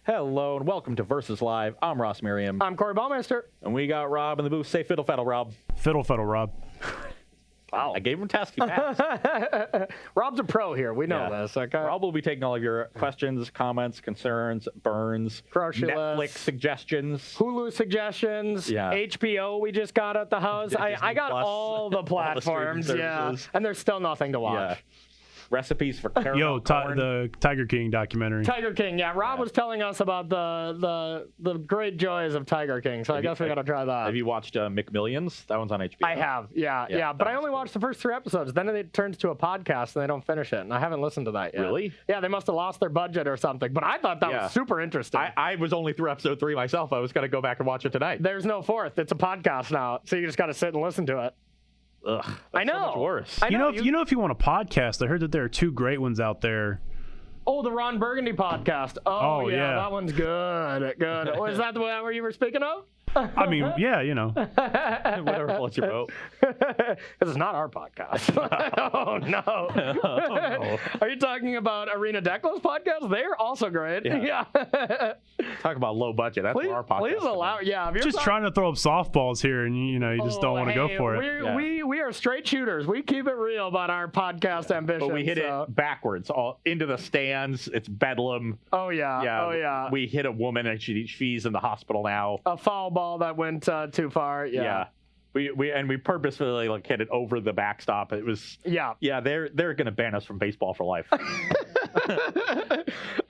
Hello and welcome to Versus Live. I'm Ross Merriam. I'm Corey Baumeister. And we got Rob in the booth. Say fiddle faddle, Rob. Fiddle faddle, Rob. Wow. I gave him a test. He passed. Rob's a pro here. We know this. Okay. Rob will be taking all of your questions, comments, concerns, burns, Grocery Netflix list. suggestions. Hulu suggestions. Yeah. HBO we just got at the house. I got Plus, all the platforms. And there's still nothing to watch. Yeah. Recipes for caramel corn. The Tiger King documentary. Tiger King, yeah. Rob was telling us about the great joys of Tiger King, so I guess we got to try that. Have you watched McMillions? That one's on HBO. I have, yeah. But I only watched the first 3 episodes. Then it turns to a podcast, and they don't finish it, and I haven't listened to that yet. Really? Yeah, they must have lost their budget or something, but I thought that was super interesting. I was only through episode 3 myself. I was going to go back and watch it tonight. There's no 4th. It's a podcast now, so you just got to sit and listen to it. Ugh, I know. So much worse. You know, if you want a podcast, I heard that there are 2 great ones out there. Oh, the Ron Burgundy podcast. Oh yeah, that one's good. Good. Oh, is that the one where you were speaking of? I mean, yeah, you know. Whatever floats your boat. Because it's not our podcast. Oh, no. Oh, no. Are you talking about Arena Decla's podcast? They're also great. Yeah. Talk about low budget. That's what our podcast Please allow. Yeah. Just trying to throw up softballs here, and you just don't want to go for it. We are straight shooters. We keep it real about our podcast ambitions. But we hit it backwards, all into the stands. It's bedlam. Oh yeah. We hit a woman, and she's in the hospital now. A foul ball that went too far. Yeah. We purposefully hit it over the backstop. It was they're gonna ban us from baseball for life.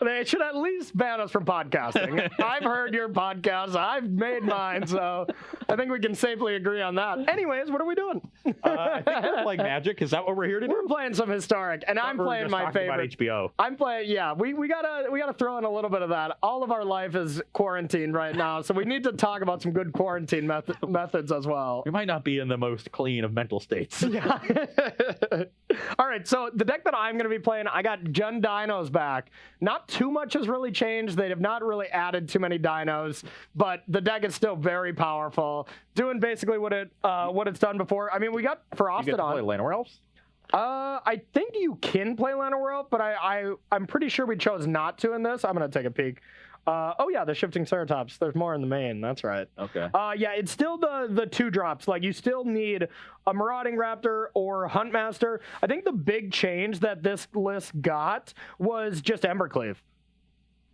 They should at least ban us from podcasting. I've heard your podcast. I've made mine, so I think we can safely agree on that. Anyways, what are we doing? I think we're playing Magic. Is that what we're here to do? We're playing some historic, and I'm playing my favorite. About HBO. I'm playing. Yeah, we gotta throw in a little bit of that. All of our life is quarantined right now, so we need to talk about some good quarantine methods as well. We might not be in the most clean of mental states. Yeah. All right, so the deck that I'm going to be playing, I got Jund Dinos back. Not too much has really changed. They have not really added too many dinos, but the deck is still very powerful, doing basically what it's done before. I mean, we got Frostodon. You get to play Llanowar Elves? I think you can play Llanowar Elf, but I'm pretty sure we chose not to in this. I'm going to take a peek. Oh yeah, the Shifting Ceratops. There's more in the main. That's right. Okay. Yeah, it's still the 2 drops. Like, you still need a Marauding Raptor or Huntmaster. I think the big change that this list got was just Embercleave.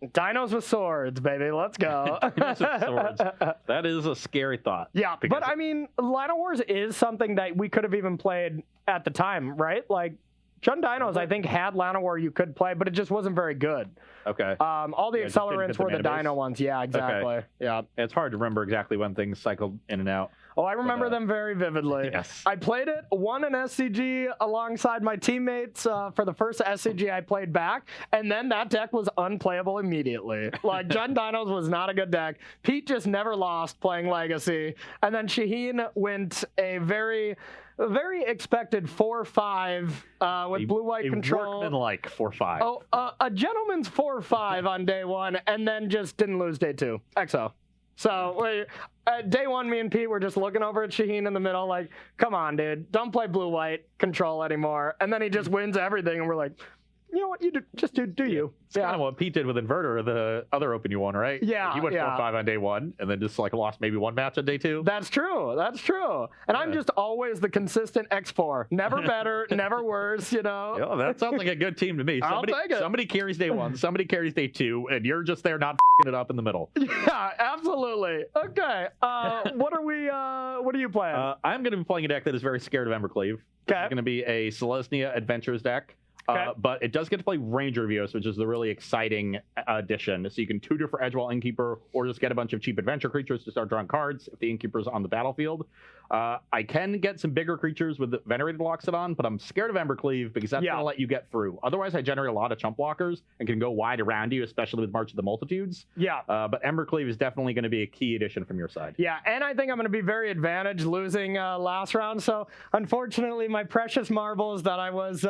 Dinos with swords, baby. Let's go. Dinos with swords. That is a scary thought. Yeah, but I mean, Llanowars is something that we could have even played at the time, right? Like, Jund Dinos, I think, had Llanowar you could play, but it just wasn't very good. Okay. All the accelerants were the Dino ones. Yeah, exactly. Okay. Yeah. It's hard to remember exactly when things cycled in and out. Oh, I remember them very vividly. Yes. I played it, won an SCG alongside my teammates for the first SCG I played back, and then that deck was unplayable immediately. Like, Jund Dinos was not a good deck. Pete just never lost playing Legacy, and then Shaheen went a very expected 4-5 with blue-white control. Workman-like 4-5. Oh, a gentleman's 4-5 on day 1, and then just didn't lose day 2. XO. So day 1, me and Pete were just looking over at Shaheen in the middle, like, come on, dude, don't play blue-white control anymore. And then he just wins everything, and we're like, you know what, you just do you. It's kind of what Pete did with Inverter, the other Open you won, right? Yeah. He went 4-5 on day 1, and then just lost maybe 1 match on day 2. That's true. And I'm just always the consistent X4. Never better, never worse, Yeah, that sounds like a good team to me. I'll take it. Somebody carries day 1, somebody carries day 2, and you're just there not it up in the middle. Yeah, absolutely. Okay. What are you playing? I'm going to be playing a deck that is very scared of Embercleave. Okay. It's going to be a Selesnya Adventures deck. But it does get to play Ranger Vios, which is the really exciting addition. So you can tutor for Edgewall Innkeeper, or just get a bunch of cheap adventure creatures to start drawing cards if the Innkeeper's on the battlefield. I can get some bigger creatures with the Venerated Loxodon, but I'm scared of Embercleave because that's going to let you get through. Otherwise, I generate a lot of chump blockers and can go wide around you, especially with March of the Multitudes. Yeah. But Embercleave is definitely going to be a key addition from your side. Yeah, and I think I'm going to be very advantaged losing last round. So, unfortunately, my precious marbles that I was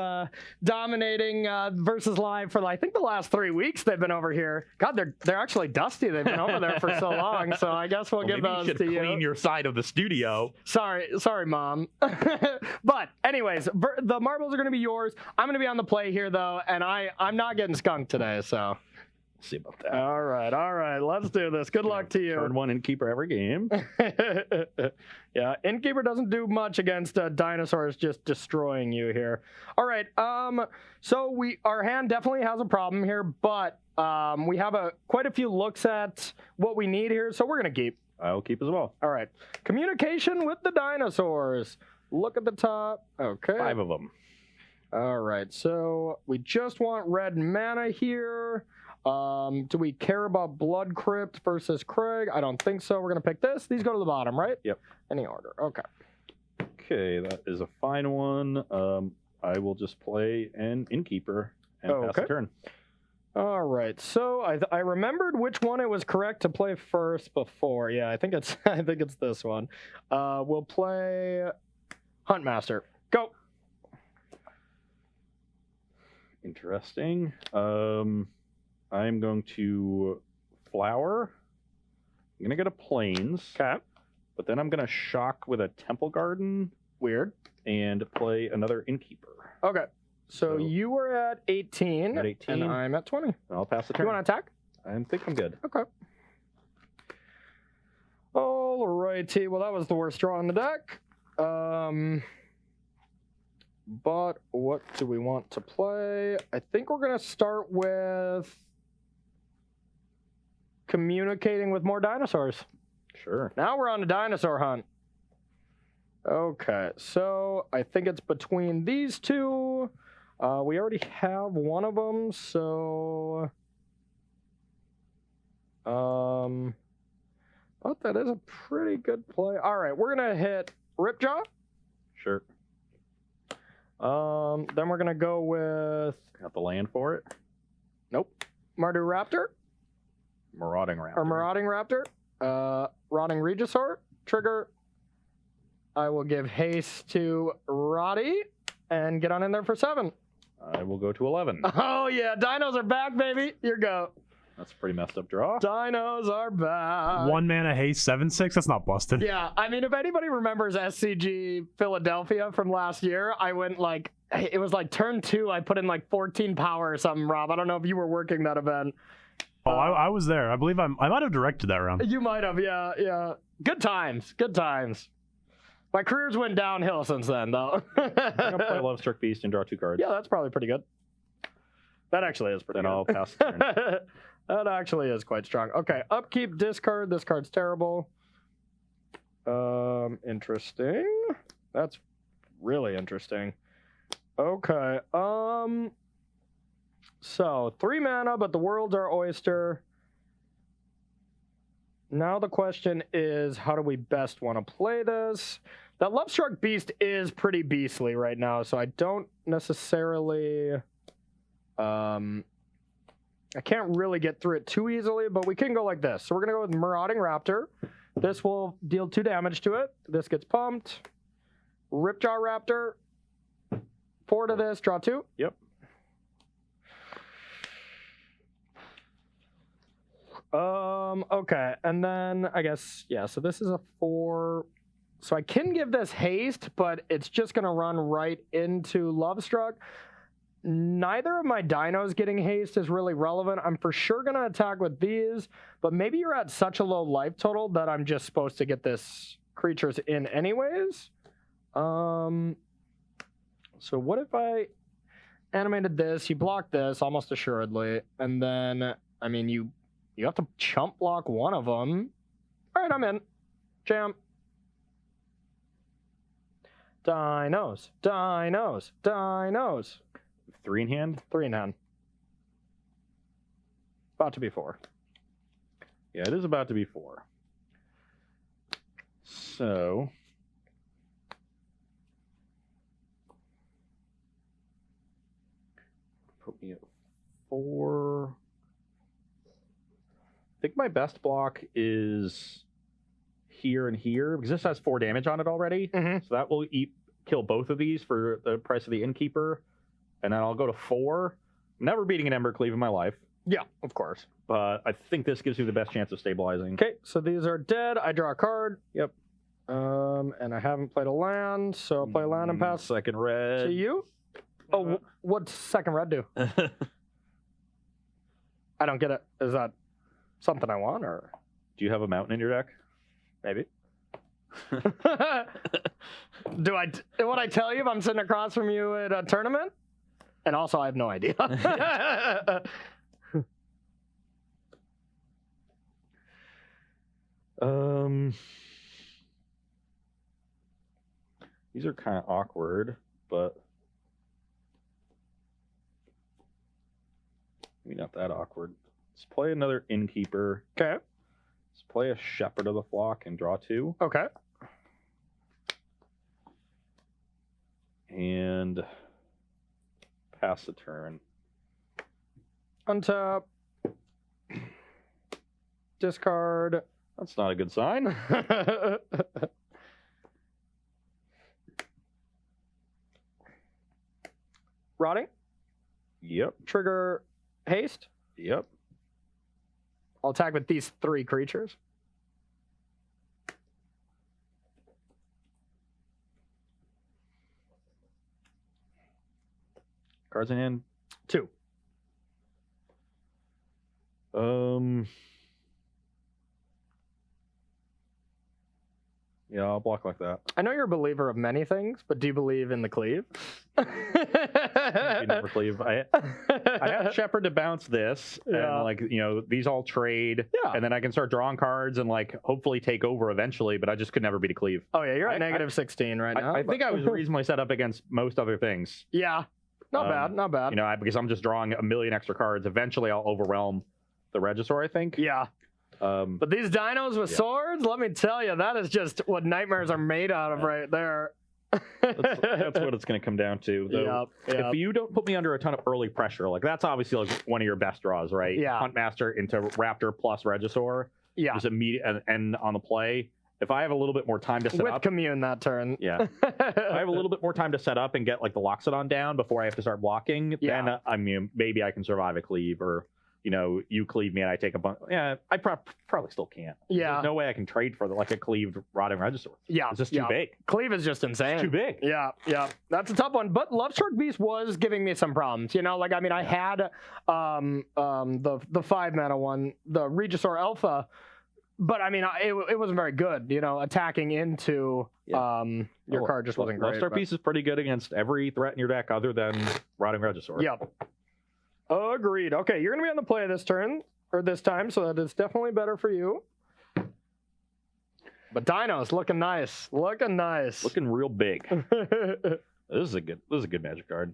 dominating Versus Live for, I think, the last 3 weeks they've been over here. God, they're actually dusty. They've been over there for so long. So I guess we'll give those to you. Clean your side of the studio. Sorry, Mom. But anyways, the marbles are going to be yours. I'm going to be on the play here, though, and I'm not getting skunked today, so. See about that. All right. Let's do this. Good luck to you. Turn 1 Innkeeper every game. Yeah, Innkeeper doesn't do much against Dinosaurs just destroying you here. All right, so our hand definitely has a problem here, but we have quite a few looks at what we need here, so we're going to keep. I'll keep as well. All right, communication with the Dinosaurs. Look at the top. Okay. 5 of them. All right, so we just want red mana here. Do we care about Blood Crypt versus Craig? I don't think so. We're going to pick this. These go to the bottom, right? Yep. Any order. Okay. Okay, that is a fine one. I will just play an Innkeeper and pass the turn. All right. So I remembered which one it was correct to play first before. Yeah, I think it's this one. We'll play Huntmaster. Go. Interesting. I'm going to Flower. I'm going to get a Plains. Okay. But then I'm going to shock with a Temple Garden. Weird. And play another Innkeeper. Okay. So you were at 18. At 18. And I'm at 20. I'll pass the turn. You want to attack? I think I'm good. Okay. All righty. Well, that was the worst draw on the deck. But what do we want to play? I think we're going to start with communicating with more dinosaurs. Sure. Now we're on a dinosaur hunt. Okay, so I think it's between these two. We already have one of them, so... but that is a pretty good play. All right, we're going to hit Ripjaw. Sure. Then we're going to go with... Got the land for it? Nope. Mardu Raptor. Marauding Raptor. Or Marauding Raptor. Rotting Regisaur. Trigger. I will give haste to Roddy and get on in there for 7. I will go to 11. Oh, yeah. Dinos are back, baby. Your go. That's a pretty messed up draw. Dinos are back. 1 mana haste 7/6. That's not busted. Yeah. I mean, if anybody remembers SCG Philadelphia from last year, I went like, it was like turn 2. I put in like 14 power or something, Rob. I don't know if you were working that event. Oh, I was there. I believe I might have directed that round. You might have, yeah. Good times. My careers went downhill since then, though. I'm going to play Lovestruck Beast and draw 2 cards. Yeah, that's probably pretty good. That actually is pretty then good. I'll pass the turn. That actually is quite strong. Okay, upkeep, discard. This card's terrible. Interesting. That's really interesting. Okay, so 3 mana, but the world's our oyster. Now the question is, how do we best want to play this? That Lovestruck Beast is pretty beastly right now, so I don't necessarily... I can't really get through it too easily, but we can go like this. So we're going to go with Marauding Raptor. This will deal 2 damage to it. This gets pumped. Ripjaw Raptor. 4 to this, draw 2. Yep. Okay, and then I guess, yeah, so this is a 4. So I can give this haste, but it's just going to run right into Lovestruck. Neither of my dinos getting haste is really relevant. I'm for sure going to attack with these, but maybe you're at such a low life total that I'm just supposed to get this creatures in anyways. So what if I animated this, you block this almost assuredly, and then, I mean, you have to chump block one of them. All right, I'm in. Jam. Dinos. 3 in hand? 3 in hand. About to be 4. Yeah, it is about to be 4. So... put me at 4. I think my best block is here and here, because this has 4 damage on it already. Mm-hmm. So that will kill both of these for the price of the Innkeeper. And then I'll go to 4. Never beating an Embercleave in my life. Yeah, of course. But I think this gives me the best chance of stabilizing. Okay, so these are dead. I draw a card. Yep. And I haven't played a land, so I'll play a land and pass Second red. to you. Oh, what's second red do? I don't get it. Is that something I want, or Do you have a mountain in your deck? maybe? Would I tell you if I'm sitting across from you at a tournament? And also, I have no idea. These are kind of awkward, but maybe not that awkward. Let's play another Innkeeper. Okay. Let's play a Shepherd of the Flock and draw 2. Okay. And pass the turn. Untap. Discard. That's not a good sign. Rotting. Yep. Trigger haste. Yep. I'll attack with these 3 creatures. Cards in hand. 2. Yeah, I'll block like that. I know you're a believer of many things, but do you believe in the cleave? You never cleave. I have Shepherd to bounce this, Yeah. and like these all trade, Yeah. and then I can start drawing cards and like hopefully take over eventually. But I just could never beat a cleave. Oh yeah, you're at negative 16 right now. I think I was reasonably set up against most other things. Yeah, not bad, not bad. Because I'm just drawing a million extra cards. Eventually, I'll overwhelm the Regisaur, I think. Yeah. But these dinos with swords, let me tell you, that is just what nightmares are made out of right there. That's what it's going to come down to. Though, Yep. if you don't put me under a ton of early pressure, like that's obviously like one of your best draws, right? Yeah. Huntmaster into Raptor plus Regisaur. Yeah. Just immediate and on the play. If I have a little bit more time to set With up, commune that turn. yeah. If I have a little bit more time to set up and get like the Loxodon down before I have to start blocking, then maybe I can survive a cleave, or you cleave me and I take a bunch. Yeah, I probably still can't. Yeah. There's no way I can trade for like a cleaved Rotting Regisaur. Yeah. It's just too big. Cleave is just insane. It's too big. Yeah. That's a tough one. But Love Shark Beast was giving me some problems. I had the 5-mana one, the Regisaur Alpha, but it wasn't very good. Attacking into your card just wasn't great. Love Star Beast is pretty good against every threat in your deck other than Rotting Regisaur. Yep. Agreed. Okay, you're gonna be on the play this turn or this time, so that is definitely better for you. But Dinos looking nice, Looking real big. This is a good Magic card.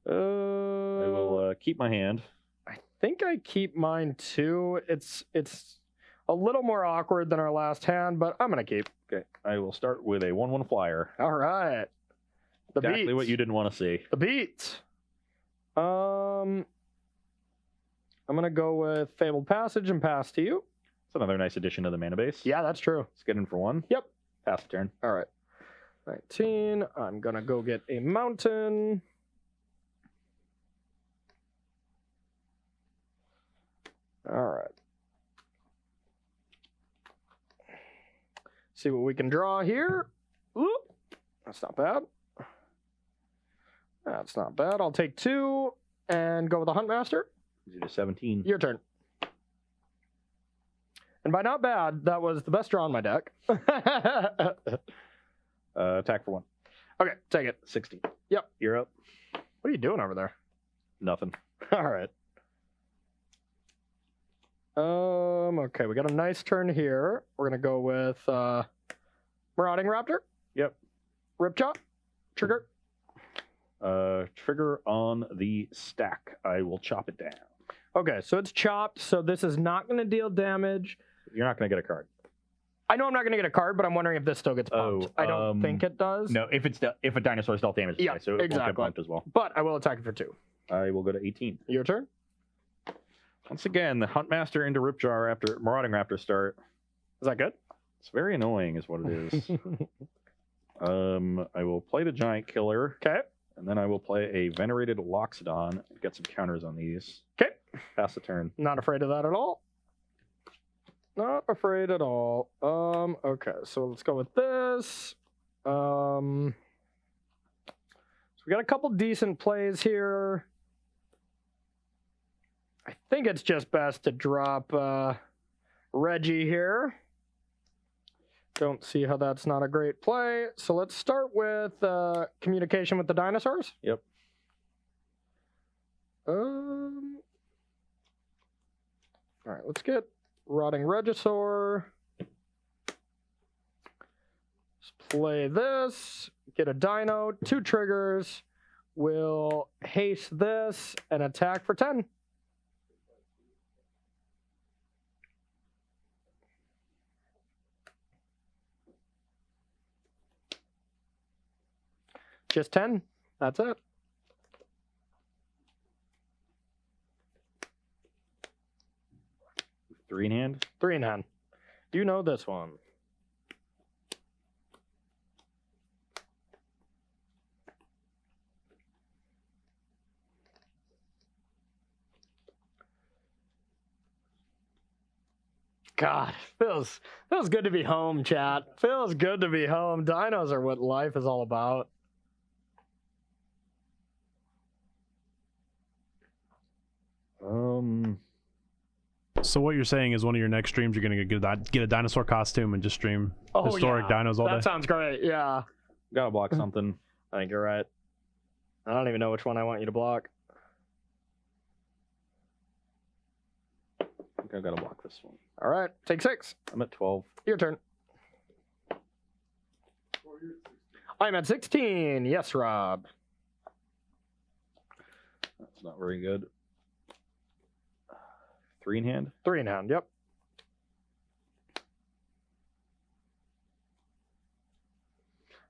I will keep my hand. I think I keep mine too. It's a little more awkward than our last hand, but I'm gonna keep. Okay, I will start with a 1/1 flyer. All right. Exactly what you didn't want to see. The beats. I'm gonna go with Fabled Passage and pass to you. It's another nice addition to the mana base. Yeah, that's true. Let's get in for 1. Yep. Pass the turn. All right. 19. I'm gonna go get a mountain. All right. See what we can draw here. Oop. That's not bad. That's not bad. I'll take 2 and go with the Huntmaster. You to 17. Your turn. And by not bad, that was the best draw on my deck. Attack for 1. Okay, take it. 16. Yep. You're up. What are you doing over there? Nothing. All right. Okay, we got a nice turn here. We're gonna go with Marauding Raptor. Yep. Ripjaw. Trigger. Trigger on the stack. I will chop it down. Okay, so it's chopped, so this is not gonna deal damage. You're not going to get a card. I know I'm not going to get a card, but I'm wondering if this still gets bumped. I don't think it does. No, if a dinosaur stealth damage, Yeah, so it won't exactly. get bumped as well. But I will attack it for 2. I will go to 18. Your turn. Once again, the Huntmaster into Ripjaw after Marauding Raptor start. Is that good? It's very annoying, is what it is. I will play the Giant Killer. Okay. And then I will play a Venerated Loxodon and get some counters on these. Okay. Pass the turn. Not afraid of that at all. Not afraid at all. Okay, so let's go with this. So we got a couple decent plays here. I think it's just best to drop Reggie here. Don't see how that's not a great play. So let's start with communication with the dinosaurs. Yep. All right, let's get Rotting Regisaur. Let's play this. Get a dino, 2 triggers. We'll haste this and attack for 10. Just 10. That's it. Three in hand. 3 in hand. You know this one. God, feels good to be home, chat. Feels good to be home. Dinos are what life is all about. So what you're saying is one of your next streams, you're gonna get a dinosaur costume and just stream historic dinos all day. That sounds great. Yeah, Gotta block something. I think you're right. I don't even know which one I want you to block. I think I gotta block this one. All right, take 6. I'm at 12. Your turn. I'm at 16. Yes, Rob. That's not very good. 3 in hand. 3 in hand. Yep.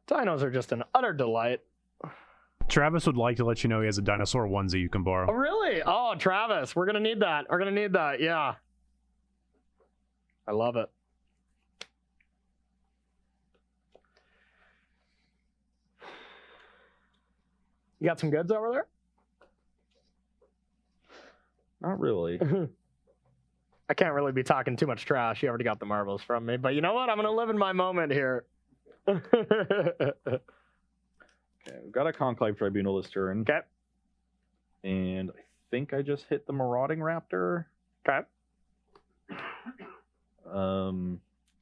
Dinos are just an utter delight. Travis would like to let you know he has a dinosaur onesie you can borrow. Oh, really? Oh, Travis, we're gonna need that. We're gonna need that. Yeah. I love it. You got some goods over there? Not really. I can't really be talking too much trash. You already got the marbles from me. But you know what? I'm going to live in my moment here. Okay, we've got a Conclave Tribunal this turn. Okay. And I think I just hit the Marauding Raptor. Okay.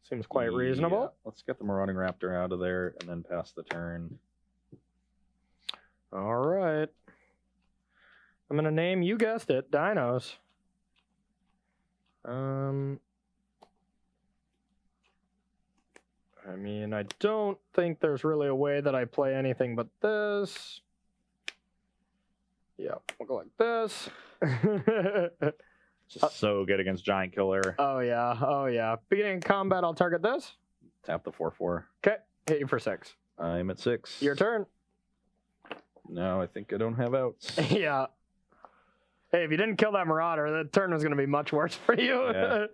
Seems quite Yeah, reasonable. let's get the Marauding Raptor out of there and then pass the turn. All right. I'm going to name, you guessed it, Dinos. I mean, I don't think there's really a way that I play anything but this. Yeah, we'll go like this. Just so good against Giant Killer. Oh, yeah. Oh, yeah. Beginning of combat, I'll target this. Tap the 4/4. Okay. Hit you for 6. I'm at 6. Your turn. No, I think I don't have outs. Yeah. Hey, if you didn't kill that Marauder, the turn was going to be much worse for you. Yeah.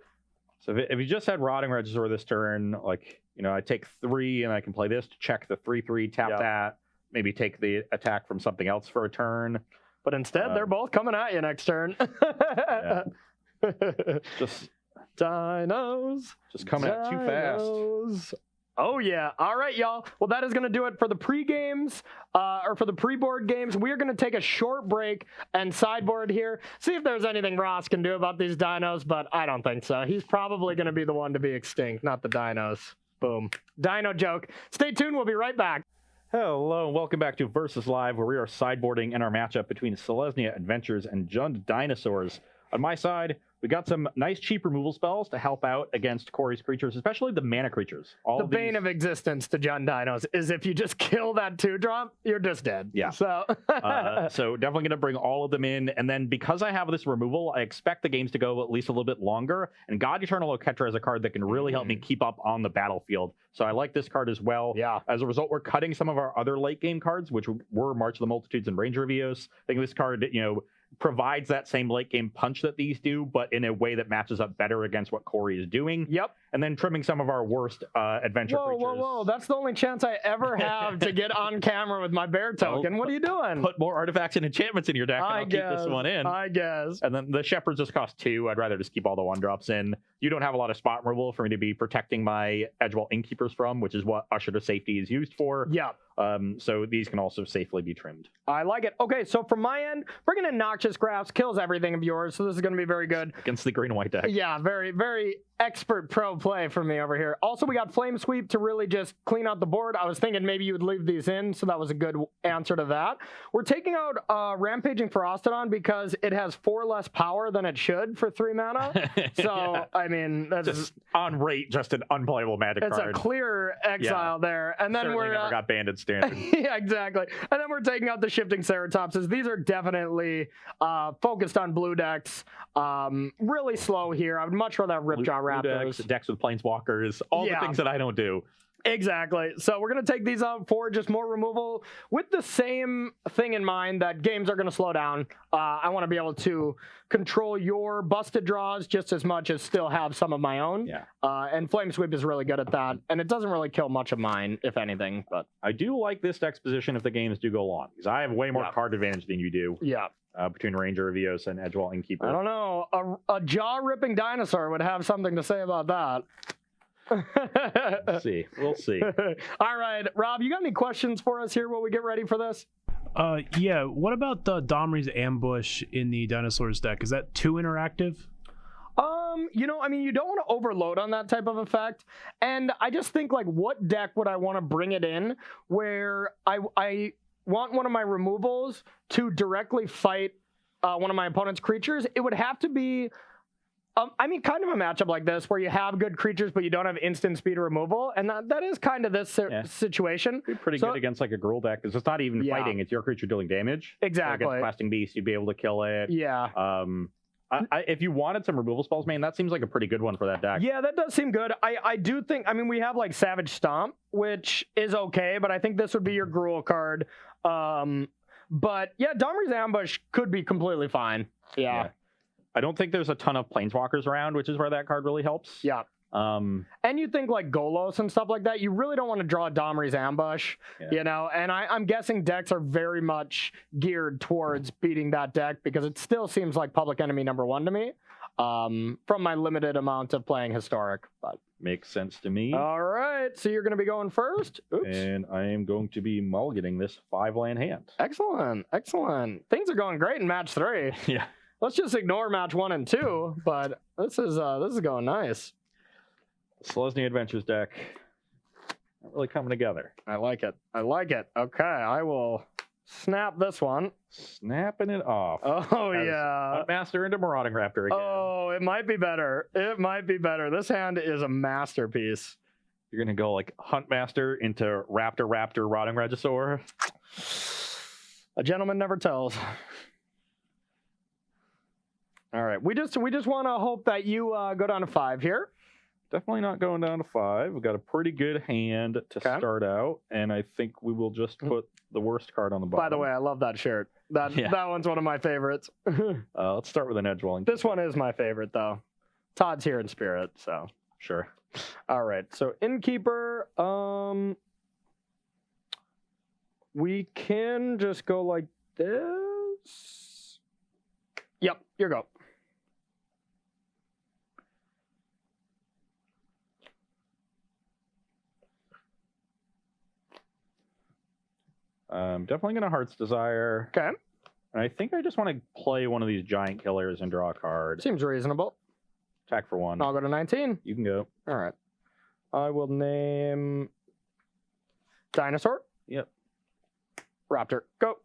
So if you just had Rotting Regisaur this turn, like, you know, I take 3 and I can play this to check the 3/3, tap that, maybe take the attack from something else for a turn. But instead, they're both coming at you next turn. Yeah. Just Dinos. Just coming at too fast. Oh, yeah. All right, y'all. Well, that is going to do it for the pre-games, or for the pre-board games. We're going to take a short break and sideboard here, see if there's anything Ross can do about these dinos, but I don't think so. He's probably going to be the one to be extinct, not the dinos. Boom. Dino joke. Stay tuned. We'll be right back. Hello, and welcome back to Versus Live, where we are sideboarding in our matchup between Selesnya Adventures and Jund Dinosaurs. On my side, we got some nice cheap removal spells to help out against Corey's creatures, especially the mana creatures. The bane of existence to Jund Dinos is if you just kill that 2-drop, you're just dead. Yeah. So, so definitely going to bring all of them in. And then because I have this removal, I expect the games to go at least a little bit longer. And God Eternal Oketra is a card that can really help me keep up on the battlefield. So I like this card as well. Yeah. As a result, we're cutting some of our other late game cards, which were March of the Multitudes and Ranger of Eos. I think this card, you know, provides that same late game punch that these do, but in a way that matches up better against what Corey is doing. Yep. And then trimming some of our worst adventure creatures. Whoa. That's the only chance I ever have to get on camera with my bear token. What are you doing? Put more artifacts and enchantments in your deck, and I'll keep this one in. I guess. And then the Shepherds just cost 2. I'd rather just keep all the 1-drops in. You don't have a lot of spot removal for me to be protecting my Edgewall Innkeepers from, which is what Usher to Safety is used for. Yeah. So these can also safely be trimmed. I like it. Okay, so from my end, bringing in Noxious Grasp kills everything of yours, so this is going to be very good. Against the green and white deck. Yeah, very, very expert pro play from me over here. Also, we got Flame Sweep to really just clean out the board. I was thinking maybe you would leave these in, so that was a good answer to that. We're taking out Rampaging Ferostodon because it has 4 less power than it should for 3 mana. So, yeah. I mean, that's just on rate, just an unplayable Magic card. It's a clear exile there. And then Certainly never got banned in Standard. Yeah, exactly. And then we're taking out the Shifting Ceratopses. These are definitely focused on blue decks. Really slow here. I would much rather have Ripjaw Raptors. Decks with Planeswalkers, all the things that I don't do. Exactly. So we're going to take these out for just more removal with the same thing in mind that games are going to slow down. I want to be able to control your busted draws just as much as still have some of my own. Yeah. And Flame Sweep is really good at that. And it doesn't really kill much of mine, if anything. But I do like this deck's position if the games do go long, because I have way more card advantage than you do. Yeah. Between Ranger, Evios, and Edgewall Innkeeper. I don't know. A jaw-ripping dinosaur would have something to say about that. We'll see. All right, Rob, you got any questions for us here while we get ready for this? Yeah. What about the Domri's Ambush in the Dinosaurs deck? Is that too interactive? You know, I mean, you don't want to overload on that type of effect. And I just think, like, what deck would I want to bring it in where I want one of my removals to directly fight one of my opponent's creatures? It would have to be... I mean, kind of a matchup like this where you have good creatures, but you don't have instant speed removal. And that is kind of this situation. Be pretty good against like a Gruul deck because it's not even fighting. It's your creature dealing damage. Exactly. So against Blasting Beast, you'd be able to kill it. Yeah. If you wanted some removal spells, man, that seems like a pretty good one for that deck. Yeah, that does seem good. I do think, I mean, we have like Savage Stomp, which is okay, but I think this would be your Gruul card. But yeah, Domri's Ambush could be completely fine. Yeah. I don't think there's a ton of Planeswalkers around, which is where that card really helps. Yeah. And you think like Golos and stuff like that, you really don't want to draw Domri's Ambush, you know? And I'm guessing decks are very much geared towards beating that deck because it still seems like public enemy #1 to me from my limited amount of playing Historic. But makes sense to me. All right, so you're going to be going first. Oops. And I am going to be mulliganing this 5-land hand. Excellent, excellent. Things are going great in match 3. Yeah. Let's just ignore match 1 and 2, but this is going nice. Selesnya Adventures deck. Not really coming together. I like it. I like it. Okay, I will snap this one. Snapping it off. Oh, yeah. Master into Marauding Raptor again. Oh, it might be better. It might be better. This hand is a masterpiece. You're going to go like Huntmaster into Raptor, Rotting Regisaur. A gentleman never tells. All right, we just want to hope that you go down to 5 here. Definitely not going down to 5. We've got a pretty good hand to start out, and I think we will just put the worst card on the bottom. By the way, I love that shirt. That one's one of my favorites. Let's start with an Edgewall. This one is my favorite, though. Todd's here in spirit, so sure. All right, so Innkeeper, we can just go like this. Yep, your go. Definitely going to Heart's Desire. Okay. I think I just want to play one of these giant killers and draw a card. Seems reasonable. Attack for 1. I'll go to 19. You can go. All right. I will name Dinosaur. Yep. Raptor. Go.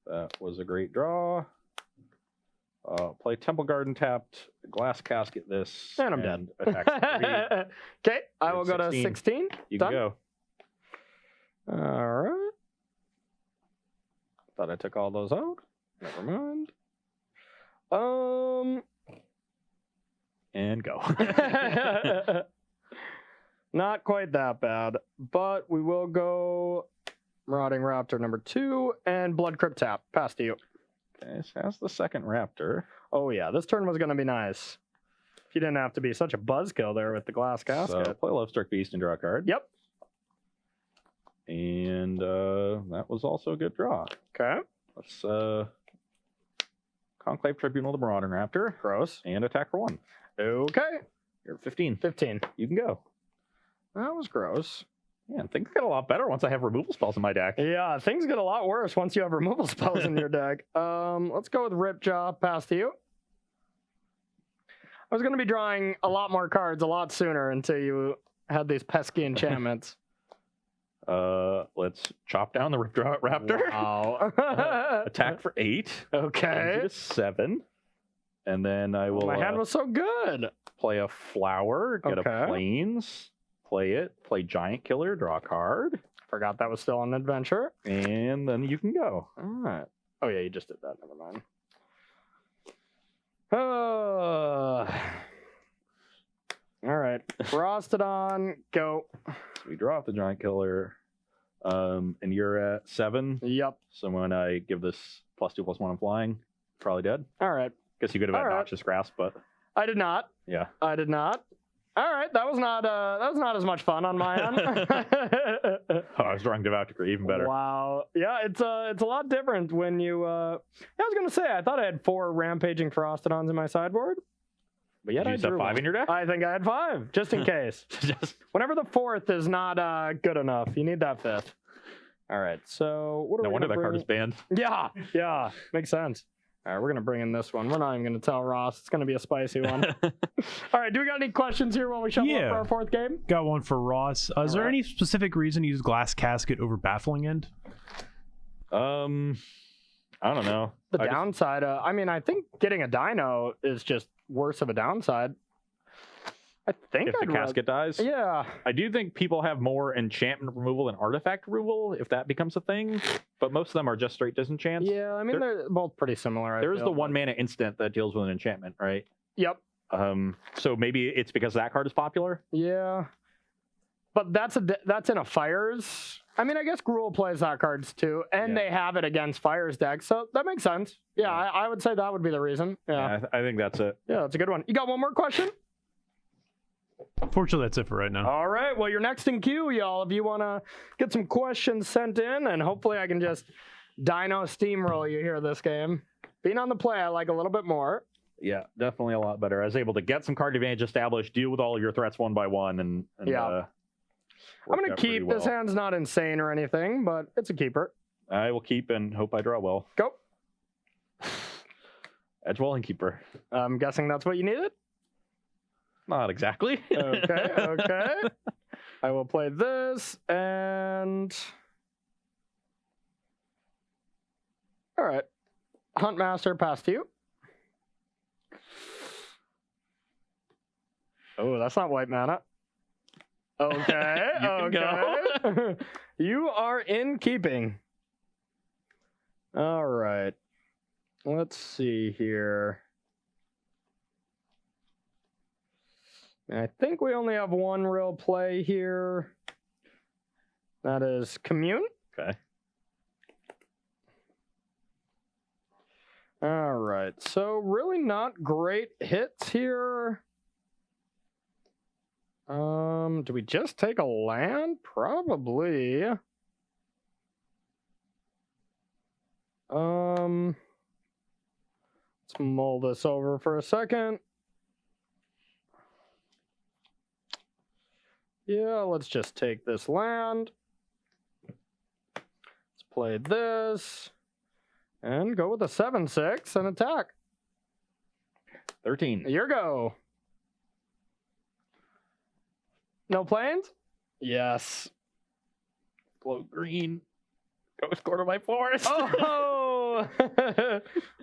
That was a great draw. Play Temple Garden tapped, Glass Casket this, and I'm dead. Attack 3. Okay, I will go to 16. You Done. can go. All right. Thought I took all those out. Never mind. And go. Not quite that bad, but we will go Marauding Raptor #2 and Blood Crypt tap. Pass to you. This has the second Raptor. Oh yeah, this turn was going to be nice. If you didn't have to be such a buzzkill there with the Glass Casket. So play Lovestruck Beast and draw a card. Yep. And that was also a good draw. Okay. Let's Conclave Tribunal the Marauding Raptor. Gross. And attack for 1. Okay. You're 15. 15. You can go. That was gross. Yeah, and things get a lot better once I have removal spells in my deck. Yeah, things get a lot worse once you have removal spells in your deck. Let's go with Ripjaw. Pass to you. I was going to be drawing a lot more cards a lot sooner until you had these pesky enchantments. Let's chop down the Raptor. Wow. Attack for 8. Okay. 7. And then I will. My hand was so good. Play a flower, get a plains, play it, play giant killer, draw a card. Forgot that was still an adventure. And then you can go. All right. Oh, yeah, you just did that. Never mind. All right. Frostodon, go. We draw off the giant killer. And you're at 7. Yep. So when I give this +2/+1, I'm flying. Probably dead. All right. Guess you could have had Noxious Grasp, but I did not. yeah. I did not. All right, that was not as much fun on my end. Oh, I was drawing Devout Decree, even better. Wow. Yeah, it's a lot different when you. I was gonna say I thought I had 4 rampaging Frostodons in my sideboard, but yet Did you I just have drew 5 one. in your deck? I think I had 5 just in case. Just Whenever the 4th is not good enough, you need that 5th. All right, so what are no we wonder gonna that card bring- is banned. Yeah, makes sense. All right, we're going to bring in this one. We're not even going to tell Ross. It's going to be a spicy one. All right, do we got any questions here while we shuffle up for our 4th game? Got one for Ross. Is there any specific reason you use Glass Casket over Baffling End? I don't know. The downside, I mean, I think getting a dino is just worse of a downside. I think If the casket dies? Yeah. I do think people have more enchantment removal than artifact removal, if that becomes a thing. But most of them are just straight disenchants. Yeah, I mean, they're both pretty similar. There is the 1 mana instant that deals with an enchantment, right? Yep. So maybe it's because that card is popular? Yeah. But that's in a Fires. I mean, I guess Gruul plays that cards too, and they have it against Fires decks, so that makes sense. Yeah, I would say that would be the reason. Yeah, I think that's it. Yeah, that's a good one. You got one more question? Fortunately, that's it for right now. All right, well, you're next in queue, y'all. If you want to get some questions sent in, and hopefully I can just dino steamroll you here this game. Being on the play, I like a little bit more. Yeah, definitely a lot better. I was able to get some card advantage established, deal with all your threats one by one, and I'm going to keep. This hand's not insane or anything, but it's a keeper. I will keep and hope I draw well. Go. Edgewall and keeper. I'm guessing that's what you needed? Not exactly. Okay. I will play this, and... All right. Huntmaster, pass to you. Oh, that's not white mana. Okay. You can go. You are in keeping. All right. Let's see here. And I think we only have one real play here. That is Commune. Okay. All right. So really not great hits here. Do we just take a land? Probably. Let's mull this over for a second. Yeah, let's just take this land. Let's play this. And go with a 7/6 and attack. 13. Your go. No planes? Yes. Glow green. Ghost Quarter by Forest. Oh!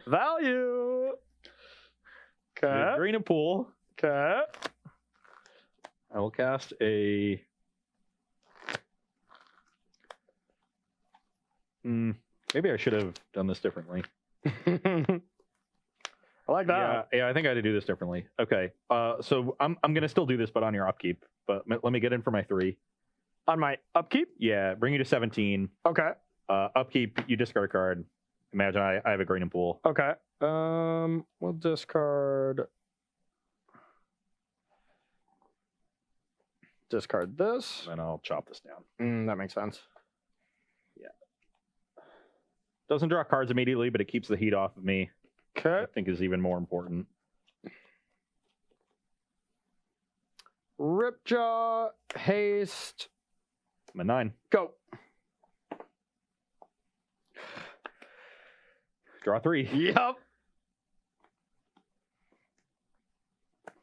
Value. Okay. Green and pool. Okay. I will cast a... maybe I should have done this differently. I like that. Yeah, I think I had to do this differently. Okay, so I'm going to still do this, but on your upkeep. But let me get in for my 3. On my upkeep? Yeah, bring you to 17. Okay. Upkeep, you discard a card. Imagine I have a green and pool. Okay. We'll discard this. And I'll chop this down. That makes sense. Yeah. Doesn't draw cards immediately, but it keeps the heat off of me. Okay. I think is even more important. Ripjaw, haste, I'm at 9. go. Draw 3. Yep.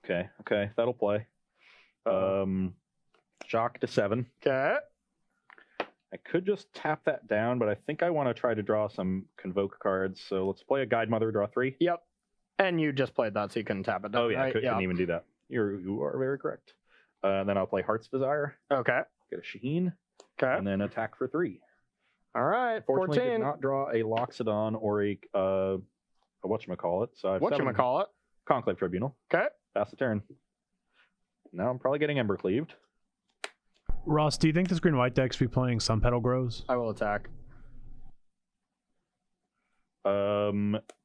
Okay, that'll play. Shock to 7. Okay. I could just tap that down, but I think I want to try to draw some Convoke cards. So let's play a Guide Mother, draw 3. Yep. And you just played that, so you couldn't tap it down. Oh yeah, right? I couldn't even do that. You are very correct. Then I'll play Heart's Desire. Okay. Get a Sheen. Okay. And then attack for 3. All right. Fortunately, 14. did not draw a Loxodon or a whatchamacallit. So I have 7 Whatchamacallit? Conclave Tribunal. Okay. Pass the turn. Now I'm probably getting Ember Cleaved. Ross, do you think this green-white deck's be playing Sun Petal Grows? I will attack.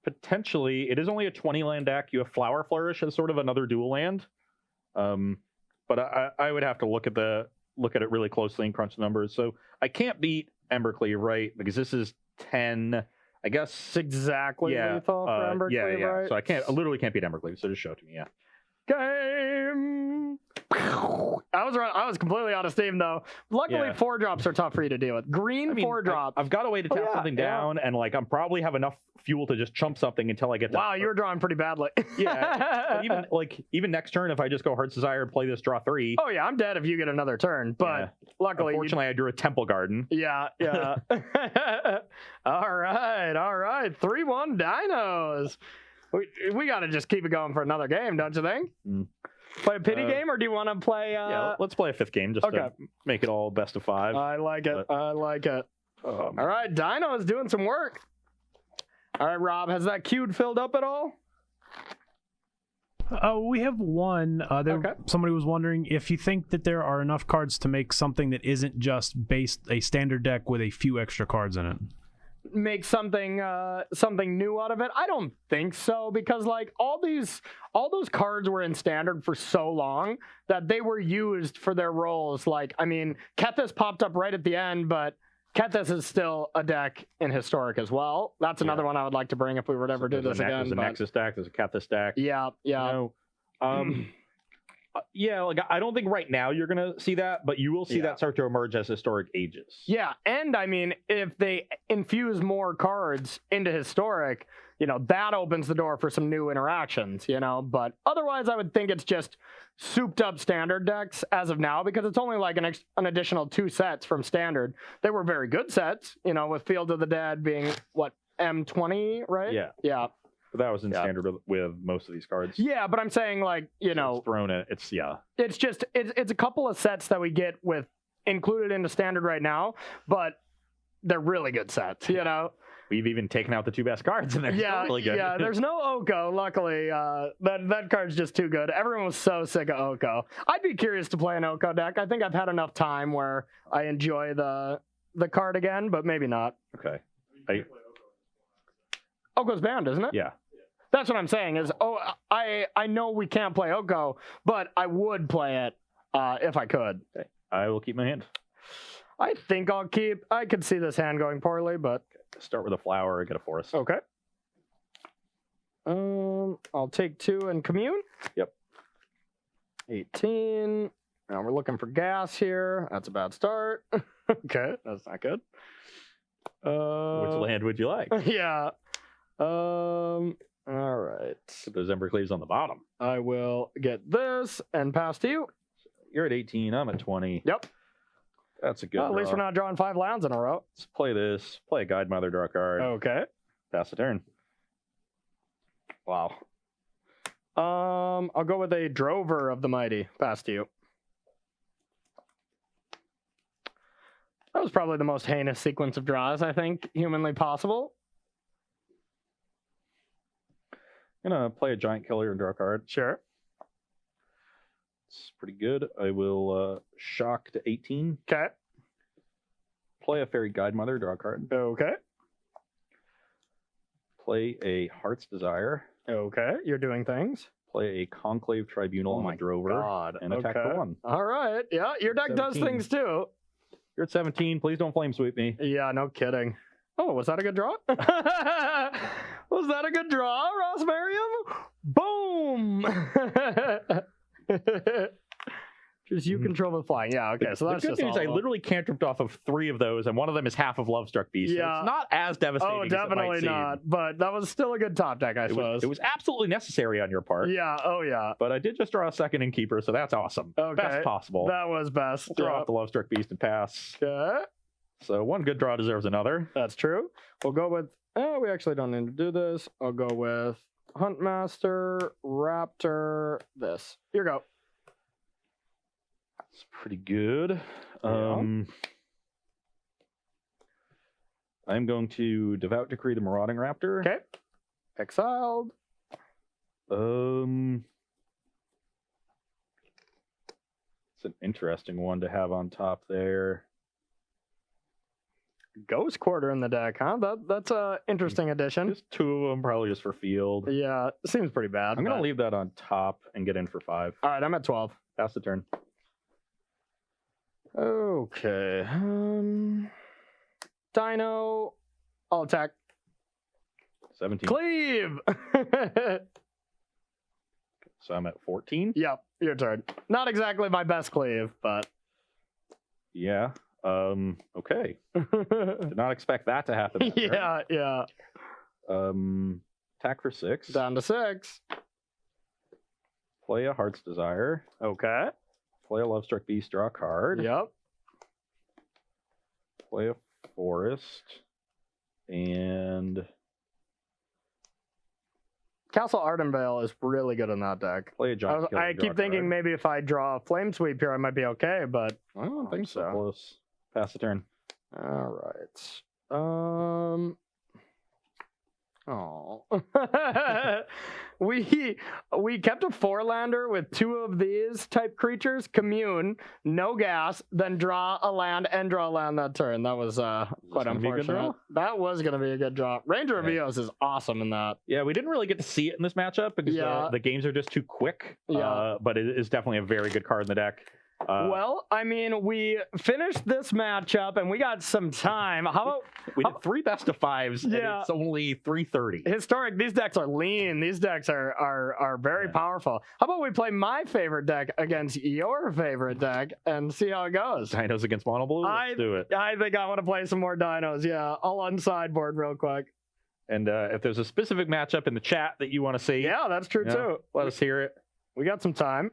Potentially, it is only a 20 land deck. You have Flower Flourish as sort of another dual land. But I would have to look at it really closely and crunch the numbers. So I can't beat Embercleave, right? Because this is 10. I guess It's exactly lethal for Embercleave, yeah. right? So I literally can't beat Embercleave. So just show it to me, yeah. Game. I was completely out of steam though. Luckily, Yeah. 4-drops are tough for you to deal with. Green 4-drops. I've got a way to tap something down, and like I'm probably have enough fuel to just chump something until I get to. Wow, you were drawing pretty badly. Yeah. But even next turn, if I just go Heart's Desire and play this, draw 3. Oh yeah, I'm dead if you get another turn. But Yeah. luckily, Unfortunately, I drew a Temple Garden. yeah. All right. 3-1 Dinos. We got to just keep it going for another game, don't you think? Mm. Play a pity game, or do you want to play? Yeah, let's play a 5th game just to make it all best of 5. I like it. I like it. All right, Dino is doing some work. All right, Rob, has that queued filled up at all? We have one. Somebody was wondering if you think that there are enough cards to make something that isn't just a standard deck with a few extra cards in it. Make something new out of it? I don't think so, because like all those cards were in standard for so long that they were used for their roles. Like, I mean, Kethis popped up right at the end, but Kethis is still a deck in Historic as well. That's another one I would like to bring if we were to ever do this again. There's a Nexus deck, there's a Kethis deck. Yeah. Yeah, like I don't think right now you're gonna see that, but you will see that start to emerge as Historic ages. Yeah, and I mean, if they infuse more cards into Historic, that opens the door for some new interactions, But otherwise, I would think it's just souped up standard decks as of now, because it's only like an additional 2 sets from standard. They were very good sets, with Field of the Dead being, M20, right? Yeah. Yeah. But that was in standard with most of these cards. Yeah, but I'm saying like, It's thrown it. It's just it's a couple of sets that we get with included into standard right now, but they're really good sets, We've even taken out the 2 best cards and they're still really good. Yeah, there's no Oko, luckily. That card's just too good. Everyone was so sick of Oko. I'd be curious to play an Oko deck. I think I've had enough time where I enjoy the card again, but maybe not. Okay. Oko's banned, isn't it? Yeah. That's what I'm saying is, I know we can't play Oko, but I would play it if I could. Okay. I will keep my hand. I think I'll keep. I could see this hand going poorly, but start with a flower and get a forest. Okay. I'll take 2 and commune. Yep. 18. Now we're looking for gas here. That's a bad start. Okay, that's not good. Which land would you like? Yeah. All right. Put those Embercleaves on the bottom. I will get this and pass to you. You're at 18. I'm at 20. Yep. That's a good. At least we're not drawing 5 lands in a row. Let's play this. Play a Guide Mother, draw a card. Okay. Pass the turn. Wow. I'll go with a Drover of the Mighty. Pass to you. That was probably the most heinous sequence of draws, I think, humanly possible. I'm gonna play a Giant Killer and draw a card. Sure. It's pretty good. I will shock to 18. Okay. Play a Fairy Guide Mother, draw a card. Okay. Play a Heart's Desire. Okay, you're doing things. Play a Conclave Tribunal on my Drover. God. And attack for 1. All right. Yeah, your deck 17. does things too. You're at 17. Please don't flame sweep me. Yeah, no kidding. Oh, was that a good draw? Was that a good draw, Ross Merriam? Boom! Just you control the flying. Yeah, okay. So that's the just good news. I literally cantripped off of 3 of those, and one of them is half of Lovestruck Beast. Yeah. So it's not as devastating. Oh, as it might definitely seem. not. But that was still a good top deck, I suppose. It was absolutely necessary on your part. Yeah. Oh, yeah. But I did just draw a second Innkeeper, so that's awesome. Okay. Best possible. That was best. Draw off the Lovestruck Beast and pass. Okay. So one good draw deserves another. That's true. We'll go with. We actually don't need to do this. I'll go with Huntmaster, Raptor, this. Here you go. It's pretty good. I'm going to Devout Decree the Marauding Raptor. Okay. Exiled. It's an interesting one to have on top there. Ghost Quarter in the deck, huh? That's a interesting addition. Just 2 of them, probably just for field. Yeah, seems pretty bad. I'm going to leave that on top and get in for 5. All right, I'm at 12. Pass the turn. Okay. Dino. I'll attack. 17. Cleave! So I'm at 14. Yep, your turn. Not exactly my best cleave, but. Yeah. Okay. Did not expect that to happen. Yeah. Attack for 6. Down to 6. Play a Heart's Desire. Okay. Play a Lovestruck Beast, draw a card. Yep. Play a Forest. And Castle Ardenvale is really good in that deck. play a Giant Killer, I draw keep a thinking card. maybe if I draw a Flame Sweep here, I might be okay, but I don't think so. Close. Pass the turn. All right. Oh. we kept a 4-lander with 2 of these type creatures, commune, no gas, then draw a land and draw a land that turn. That was quite gonna be a good unfortunate. draw? That was going to be a good draw. Ranger of Yeah. Eos is awesome in that. Yeah, we didn't really get to see it in this matchup because Yeah. the games are just too quick. Yeah. But it is definitely a very good card in the deck. Well, I mean, we finished this matchup and we got some time. How about we did 3 best of 5s. Yeah. And it's only 3:30. historic? These decks are lean. These decks are very powerful. How about we play my favorite deck against your favorite deck and see how it goes? Dinos against Mono Blue. Let's do it. I think I want to play some more dinos. Yeah, I'll unsideboard real quick. And if there's a specific matchup in the chat that you want to see, Yeah, that's true too. let us hear it. We got some time.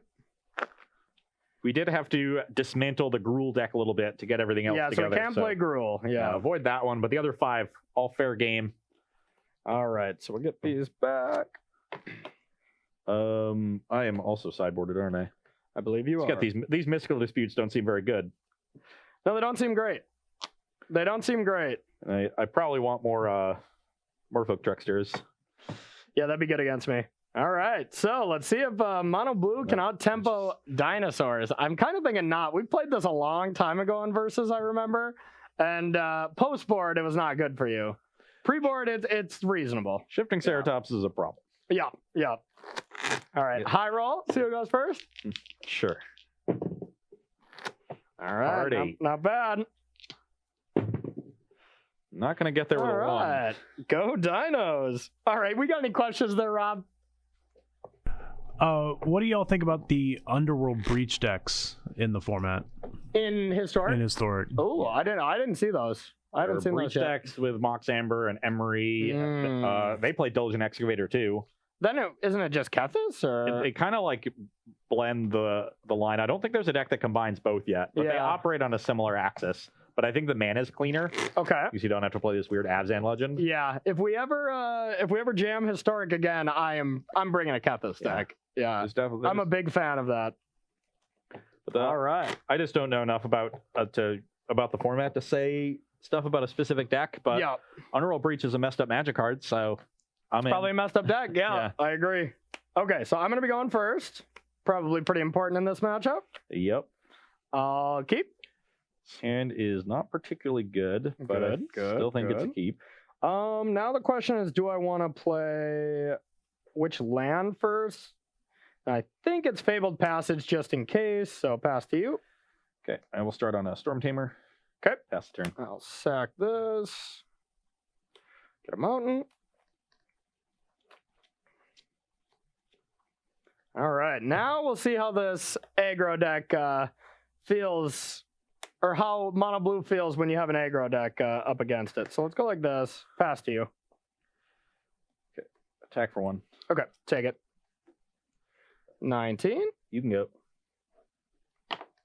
We did have to dismantle the Gruul deck a little bit to get everything else Yeah, so together. we can't play Gruul. Yeah. Avoid that one, but the other 5, all fair game. All right, so we'll get these back. I am also sideboarded, aren't I? I believe you It's are. got these mystical disputes don't seem very good. No, they don't seem great. They don't seem great. And I probably want more Merfolk Tricksters. Yeah, that'd be good against me. All right, so let's see if Mono Blue can out-tempo Dinosaurs. I'm kind of thinking not. We played this a long time ago in Versus, I remember. And post-board, it was not good for you. Pre-board, it's reasonable. Shifting Ceratops is a problem. Yeah. All right, high roll. See who goes first. Sure. All right, Hard 8. not bad. Not going to get there with All a 1. right, go Dinos. All right, we got any questions there, Rob? What do y'all think about the Underworld Breach decks in the format? In Historic? In Historic. Oh, I didn't see those. I haven't seen Breach those yet. decks with Mox Amber and Emery. They play Diligent Excavator too. Then isn't it just Kethis? Or? They kind of like blend the line. I don't think there's a deck that combines both yet, but they Yeah. operate on a similar axis. But I think the mana is cleaner Okay. because you don't have to play this weird Abzan legend. Yeah, if we ever jam Historic again, I'm bringing a Kethis deck. Yeah, There's definitely, I'm a big fan of that. All right. I just don't know enough about the format to say stuff about a specific deck. But Yeah, Underworld Breach is a messed up Magic card, so I'm in. probably a messed up deck. Yeah, I agree. Okay, so I'm gonna be going first. Probably pretty important in this matchup. Yep. I'll keep. Hand is not particularly good, but I Good, still think it's a good. keep. Now the question is, do I want to play which land first? I think it's Fabled Passage just in case, so pass to you. Okay, I will start on a Storm Tamer. Okay. Pass the turn. I'll sack this. Get a mountain. All right. right, now we'll see how this aggro deck feels, or how mono blue feels when you have an aggro deck up against it. So let's go like this. Pass to you. Okay. Attack for 1. Okay, take it. 19. You can go.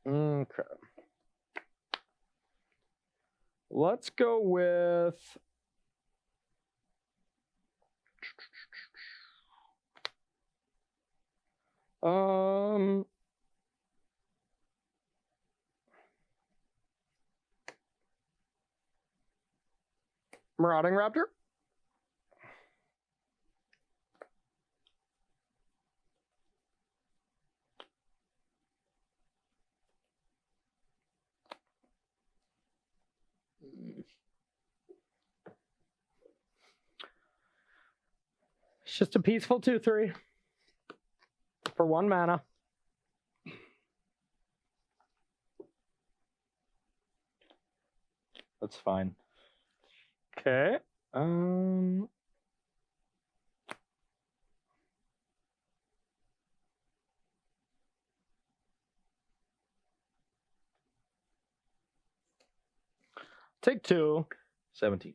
Okay. Let's go with Marauding Raptor. It's just a peaceful 2/3 for 1 mana. That's fine. Okay. Take 2. 17.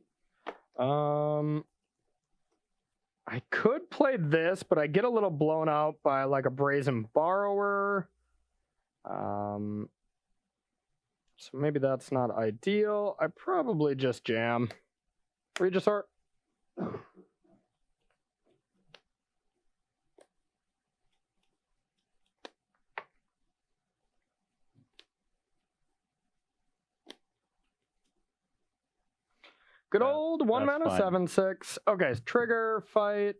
I could play this, but I get a little blown out by like a Brazen Borrower. So maybe that's not ideal. I probably just jam. Regisort. Good old 1 mana, fine. 7/6. Okay, trigger, fight.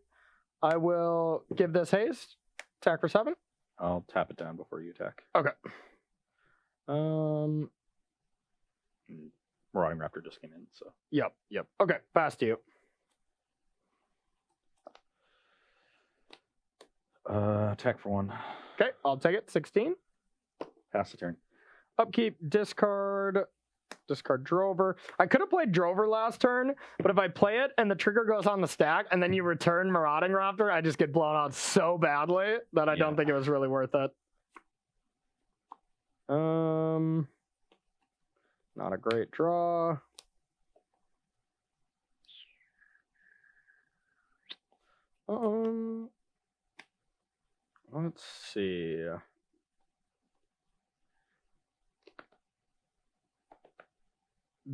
I will give this haste. Attack for 7. I'll tap it down before you attack. Okay. Marauding Raptor just came in, so. Yep. Okay, pass to you. Attack for 1. Okay, I'll take it. 16. Pass the turn. Upkeep, discard Drover. I could have played Drover last turn, but if I play it and the trigger goes on the stack and then you return Marauding Raptor, I just get blown out so badly that I don't think it was really worth it. Not a great draw. Let's see.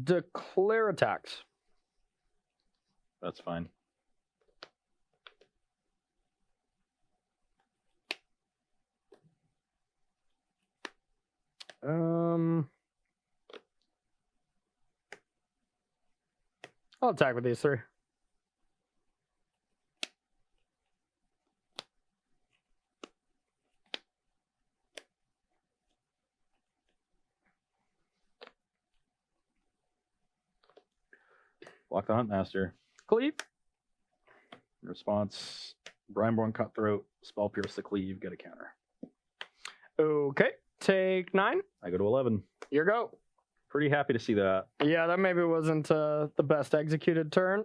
Declare attacks. That's fine. I'll attack with these 3. Block the Huntmaster. Cleave. In response, Brineborn Cutthroat, Spell Pierce the Cleave, get a counter. Okay, take 9. I go to 11. Your go. Pretty happy to see that. Yeah, that maybe wasn't the best executed turn.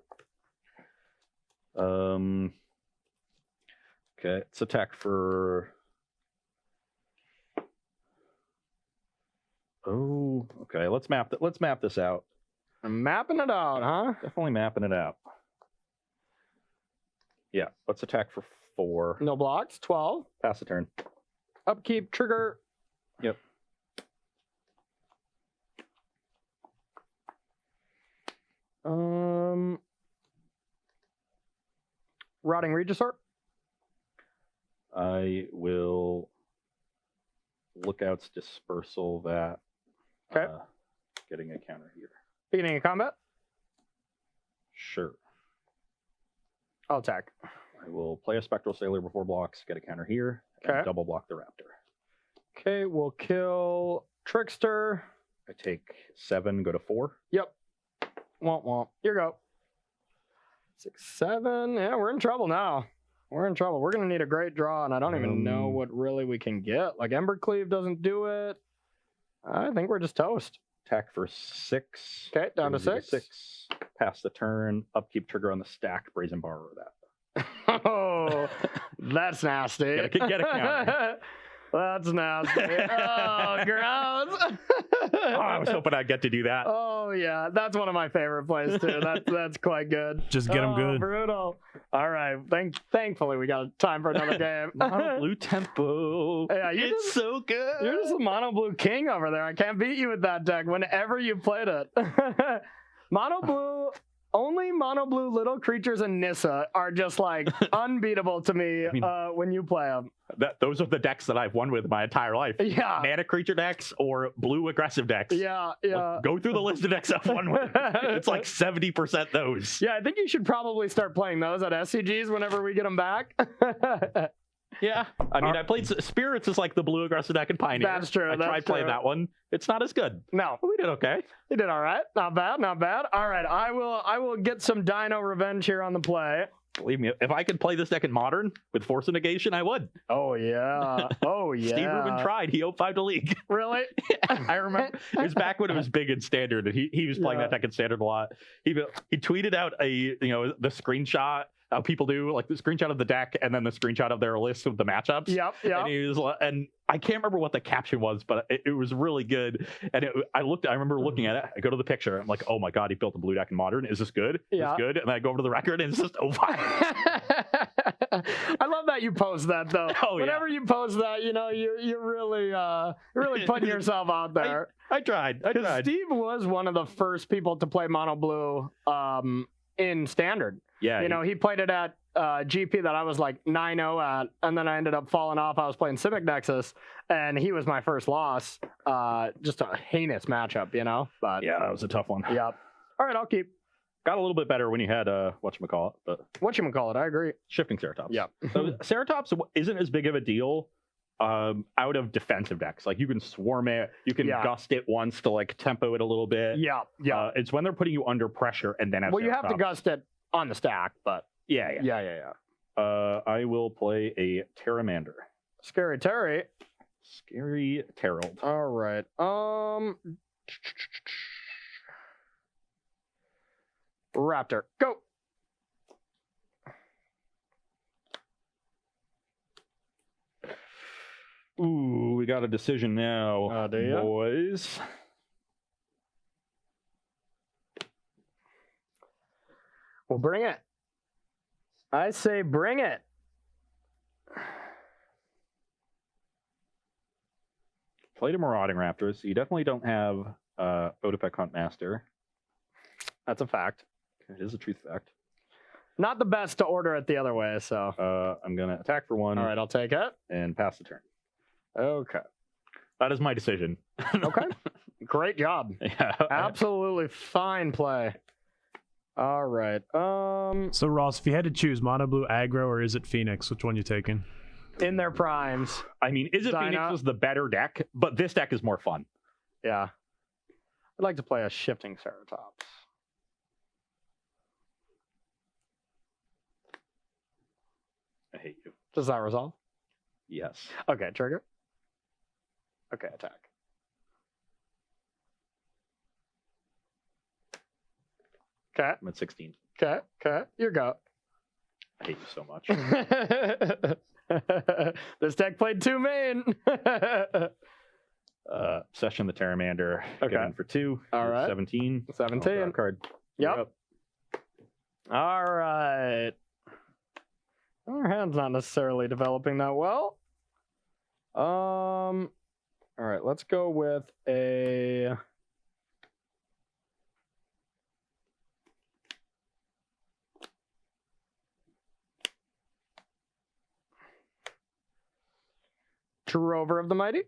Okay, it's attack for. Oh, okay. Let's map that. Let's map this out. I'm mapping it out, huh? Definitely mapping it out. Yeah, let's attack for 4. No blocks. 12. Pass the turn. Upkeep, trigger. Yep. Rotting Regisort. I will Lookout's Dispersal that. Okay. Getting a counter here. Beginning of combat. Sure. I'll attack. I will play a Spectral Sailor before blocks, get a counter here, and Okay. double block the Raptor. Okay, we'll kill Trickster. I take 7, go to 4. Yep. Womp womp. Here you go. 6, 7. Yeah, we're in trouble now. We're in trouble. We're going to need a great draw, and I don't even know what really we can get. Like, Embercleave doesn't do it. I think we're just toast. Attack for 6. Okay, down to Brings you 6. Pass the turn. Upkeep, trigger on the stack. Brazen Borrower that. Oh, that's nasty. Get a counter. That's nasty. Oh, gross. Oh, I was hoping I'd get to do that. Oh yeah, that's one of my favorite plays too. That's quite good. Just get them good. Brutal. All right. Thankfully, we got time for another game. Mono blue tempo. Yeah, it's so good. You're just a mono blue king over there. I can't beat you with that deck whenever you played it. Mono blue. Only mono blue little creatures and Nissa are just like unbeatable to me when you play them. Those are the decks that I've won with my entire life. Yeah. Mana creature decks or blue aggressive decks. Yeah. Like, go through the list of decks I've won with. It's like 70% those. Yeah, I think you should probably start playing those at SCGs whenever we get them back. Yeah. I mean, I played Spirits is like the blue aggressive deck in Pioneer. That's true. I tried playing that one. It's not as good. No. But we did okay. You did all right. Not bad. Not bad. All right. I will get some Dino revenge here on the play. Believe me, if I could play this deck in Modern with Force of Negation, I would. Oh, yeah. Oh, yeah. Steve Rubin tried. He 0-5 to League. Really? I remember. It was back when it was big in Standard. And he was playing that deck in Standard a lot. He tweeted out the screenshot. How people do like the screenshot of the deck and then the screenshot of their list of the matchups. Yep. And I can't remember what the caption was, but it was really good. And I remember looking at it. I go to the picture. I'm like, oh my god, he built a blue deck in Modern. Is this good? Is this good? And then I go over to the record and it's just 0-5. I love that you post that though. Oh, whenever you post that, you're really putting yourself out there. I tried. Steve was one of the first people to play mono blue in Standard. Yeah. He played it at GP that I was like 9-0 at, and then I ended up falling off. I was playing Civic Nexus, and he was my first loss. Just a heinous matchup, But yeah, that was a tough one. Yep. All right, I'll keep. Got a little bit better when you had whatchamacallit, but I agree. Shifting Ceratops. Yeah. So Ceratops isn't as big of a deal out of defensive decks. Like you can swarm it, you can gust it once to like tempo it a little bit. Yeah. It's when they're putting you under pressure and then have you have to Ceratops. gust it on the stack, but yeah. I will play a Terramander. Scary Terry. Scary Terrald. All right. Raptor, go. Ooh, we got a decision now, do ya? boys. Well, bring it. I say bring it. Played a Marauding Raptors. So you definitely don't have Odipec Huntmaster. That's a fact. It is a truth fact. Not the best to order it the other way, so. I'm going to attack for one. All right, I'll take it. And pass the turn. Okay. That is my decision. Okay. Great job. Yeah. Absolutely fine play. All right. So Ross, if you had to choose Mono Blue, Aggro, or is it Phoenix, which one you taking? In their primes. I mean, Is It Phoenix was the better deck, but this deck is more fun. Yeah. I'd like to play a Shifting Ceratops. I hate you. Does that resolve? Yes. Okay, trigger. Okay, attack. Okay. I'm at 16. Okay. You go. I hate you so much. This deck played 2 main. Session the Terramander. Okay. Given for 2. All right. 17. 17. Card. Yep. All right. Our hand's not necessarily developing that well. All right, let's go with a Drover of the Mighty.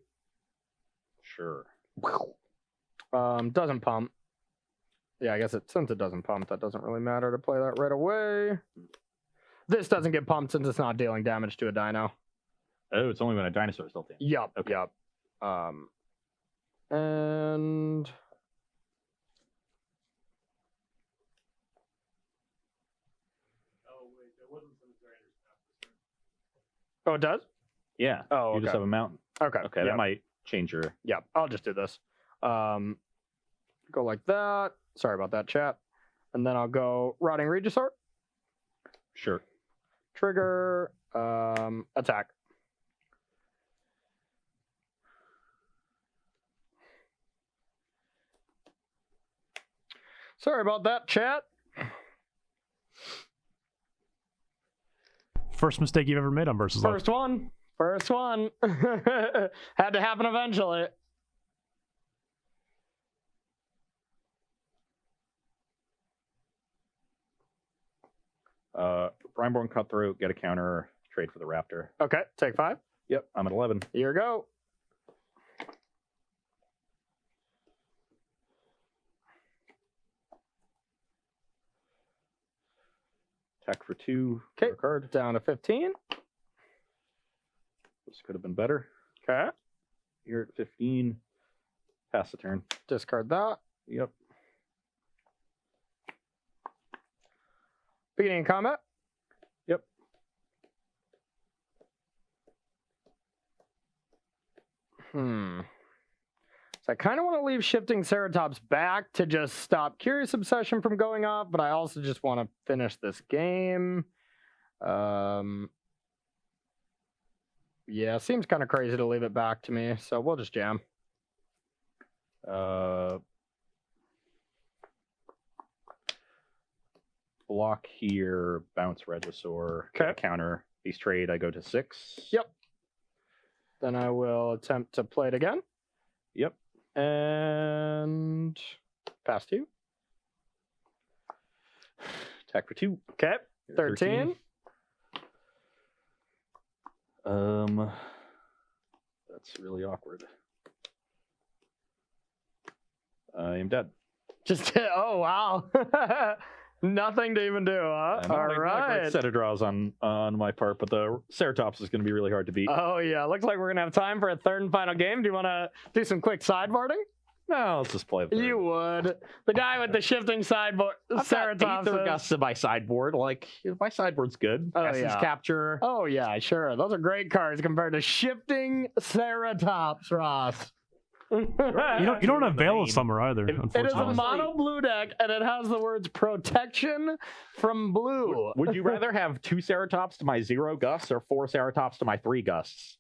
Sure. Doesn't pump. Yeah, I guess since it doesn't pump, that doesn't really matter to play that right away. This doesn't get pumped since it's not dealing damage to a dino. Oh, it's only when a dinosaur is still in. Yup. Okay. Yup. And oh, it does? Yeah. Oh, okay. You just have a mountain. Okay. Okay, Yep. that might change your... Yeah, I'll just do this. Go like that. Sorry about that, chat. And then I'll go Rotting Regisaur. Sure. Trigger. Attack. Sorry about that, chat. First mistake you've ever made on Versus Life. First one. Had to happen eventually. Brineborn Cutthroat, get a counter, trade for the Raptor. Okay, take 5. Yep, I'm at 11. Here we go. Attack for 2. Okay, Card. down to 15. This could have been better. Okay, You're at 15. Pass the turn. discard that. Yep. Beginning of combat. Yep. So I kind of want to leave Shifting Ceratops back to just stop Curious Obsession from going off, but I also just want to finish this game. Yeah, seems kind of crazy to leave it back to me, so we'll just jam. Block here, bounce Regisaur, Okay. counter. These trade, I go to 6. Yep. Then I will attempt to play it again. Yep. And pass to you. Attack for 2. Okay, 13. That's really awkward. I am dead. Just, oh, wow. Nothing to even do, huh? Not All a great right. set of draws on my part, but the Ceratops is going to be really hard to beat. Oh, yeah. Looks like we're going to have time for a third and final game. Do you want to do some quick sideboarding? No, let's just play. You would. The guy with the shifting sideboard, Ceratops. Either Gus in my sideboard. Like, my sideboard's good. Oh, Essence yeah. Capture. Oh, yeah, sure. Those are great cards compared to shifting Ceratops, Ross. You don't have Veil of Summer either, It is a unfortunately. mono blue deck, and it has the words protection from blue. Would you rather have 2 Ceratops to my 0 Gus or 4 Ceratops to my 3 Gusts?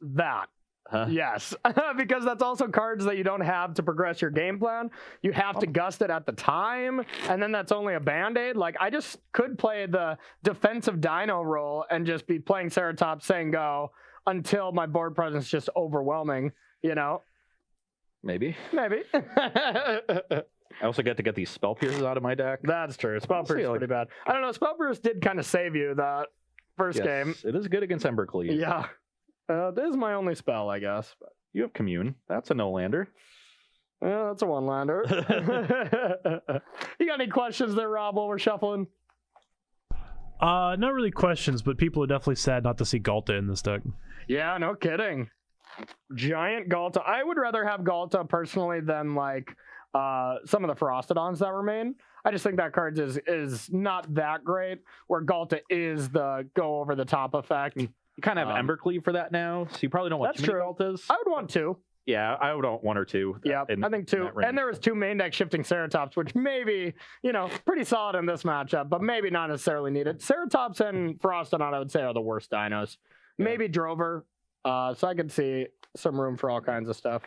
That. Huh? Yes, because that's also cards that you don't have to progress your game plan. You have to gust it at the time, and then that's only a band-aid. Like, I just could play the defensive dino role and just be playing Ceratops saying go until my board presence is just overwhelming, you know? Maybe. Maybe. I also get to get these Spell Pierces out of my deck. That's true. Spell Pierce is like- pretty bad. I don't know, Spell Pierce did kind of save you that first game. It is good against Embercleave. Yeah. This is my only spell, I guess. But You have Commune. That's a no-lander. yeah, that's a one-lander. You got any questions there, Rob, while we're shuffling? Not really questions, but people are definitely sad not to see Galta in this deck. Yeah, no kidding. Giant Galta. I would rather have Galta personally than like some of the Frostodons that remain. I just think that card is not that great, where Galta is the go over the top effect. You kind of have Embercleave for that now, so you probably don't want That's too many true. Galtas. I would want 2. Yeah, I would want 1 or 2. Yeah, I think 2. And there was 2 main deck shifting Ceratops, which maybe, pretty solid in this matchup, but maybe not necessarily needed. Ceratops and Frostodon, I would say, are the worst dinos. Yeah. Maybe Drover. So I could see some room for all kinds of stuff.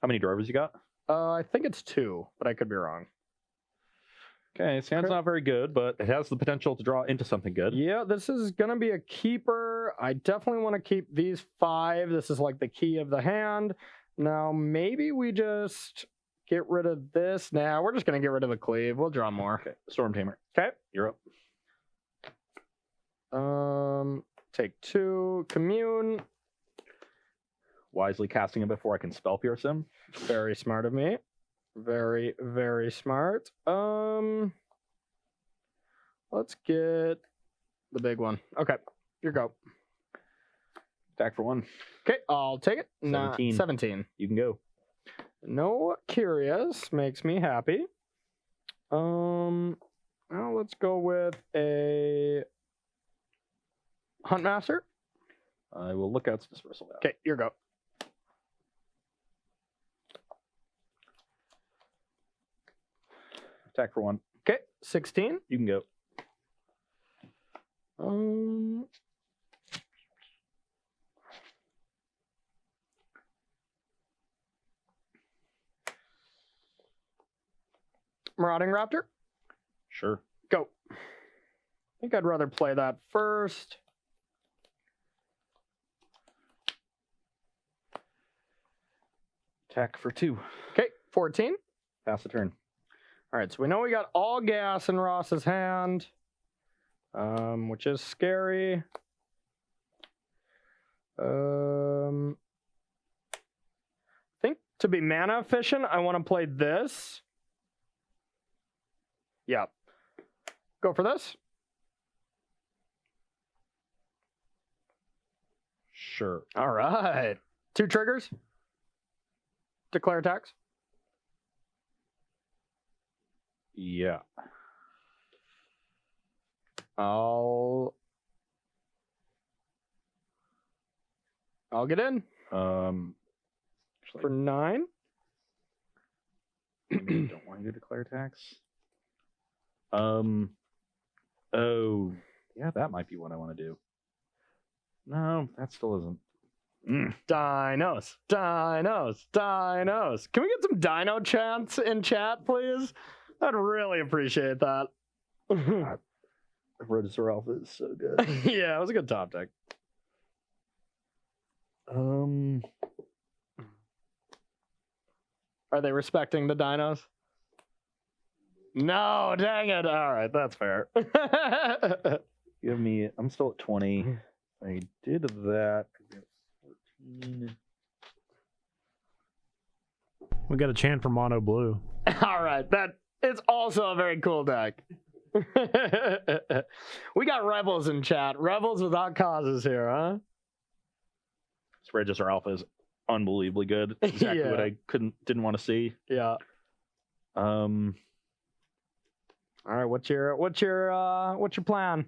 How many Drovers you got? I think it's 2, but I could be wrong. Okay, it sounds not very good, but it has the potential to draw into something good. Yeah, this is going to be a keeper. I definitely want to keep these 5. This is like the key of the hand. Now, maybe we just get rid of this. Nah, we're just going to get rid of the cleave. We'll draw more. Okay, Storm Tamer. Okay. You're up. Take 2. Commune. Wisely casting it before I can Spell Pierce him. Very smart of me. Very, very smart. Let's get the big one. Okay, your go. Attack for 1. Okay, I'll take it. 17. 17. You can go. No Curious makes me happy. Now let's go with a Huntmaster. I will look out Dispersal. Okay, your go. Attack for 1. Okay, 16. You can go. Marauding Raptor. Sure. Go. I think I'd rather play that first. Attack for 2. Okay, 14. Pass the turn. All right, so we know we got all gas in Ross's hand, which is scary. I think to be mana efficient, I want to play this. Yeah. Go for this. Sure. All right. 2 triggers. Declare attacks. Yeah. I'll get in. For 9. I don't want you to declare attacks. Oh, yeah, that might be what I want to do. No, that still isn't. Dinos. Can we get some dino chants in chat, please? I'd really appreciate that. Register Alpha is so good. Yeah, it was a good top deck. Are they respecting the dinos? No, dang it. All right, that's fair. Give me, I'm still at 20. I did that. 14. We got a chant for mono blue. All right, that is also a very cool deck. We got rebels in chat. Rebels without causes here, huh? This Register Alpha is unbelievably good. Exactly Yeah. what I didn't want to see. Yeah. All right, what's your plan?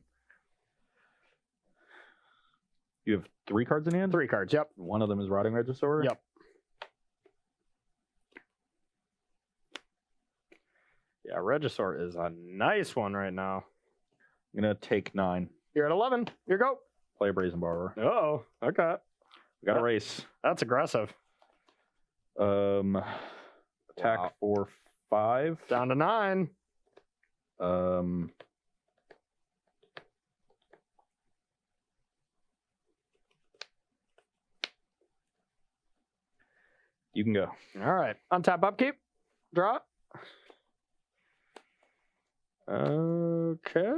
You have 3 cards in hand? 3 cards, yep. One of them is Rotting Regisaur? Yep. Yeah, Regisaur is a nice one right now. I'm going to take 9. You're at 11. Here go. Play a Brazen Borrower. Oh, okay. We got a race. That's aggressive. Attack for 5. Down to 9. You can go. All right. Untap upkeep. Draw. Okay.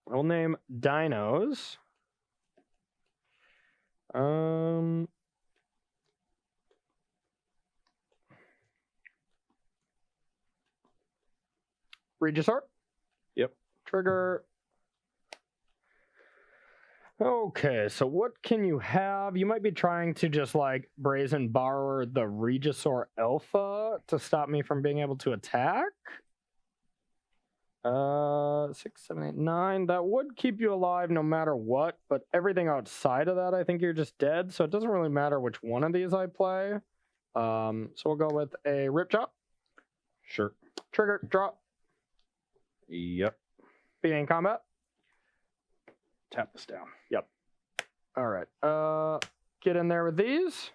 We'll name Dinos. Regisaur. Yep. Trigger. Okay, so what can you have? You might be trying to just like Brazen Borrower the Regisaur Alpha to stop me from being able to attack. 6, 7, 8, 9. That would keep you alive no matter what, but everything outside of that, I think you're just dead. So it doesn't really matter which one of these I play. So we'll go with a Rip Chop. Sure. Trigger, drop. Yep. Beginning combat. Tap this down. Yep. All right. Get in there with these.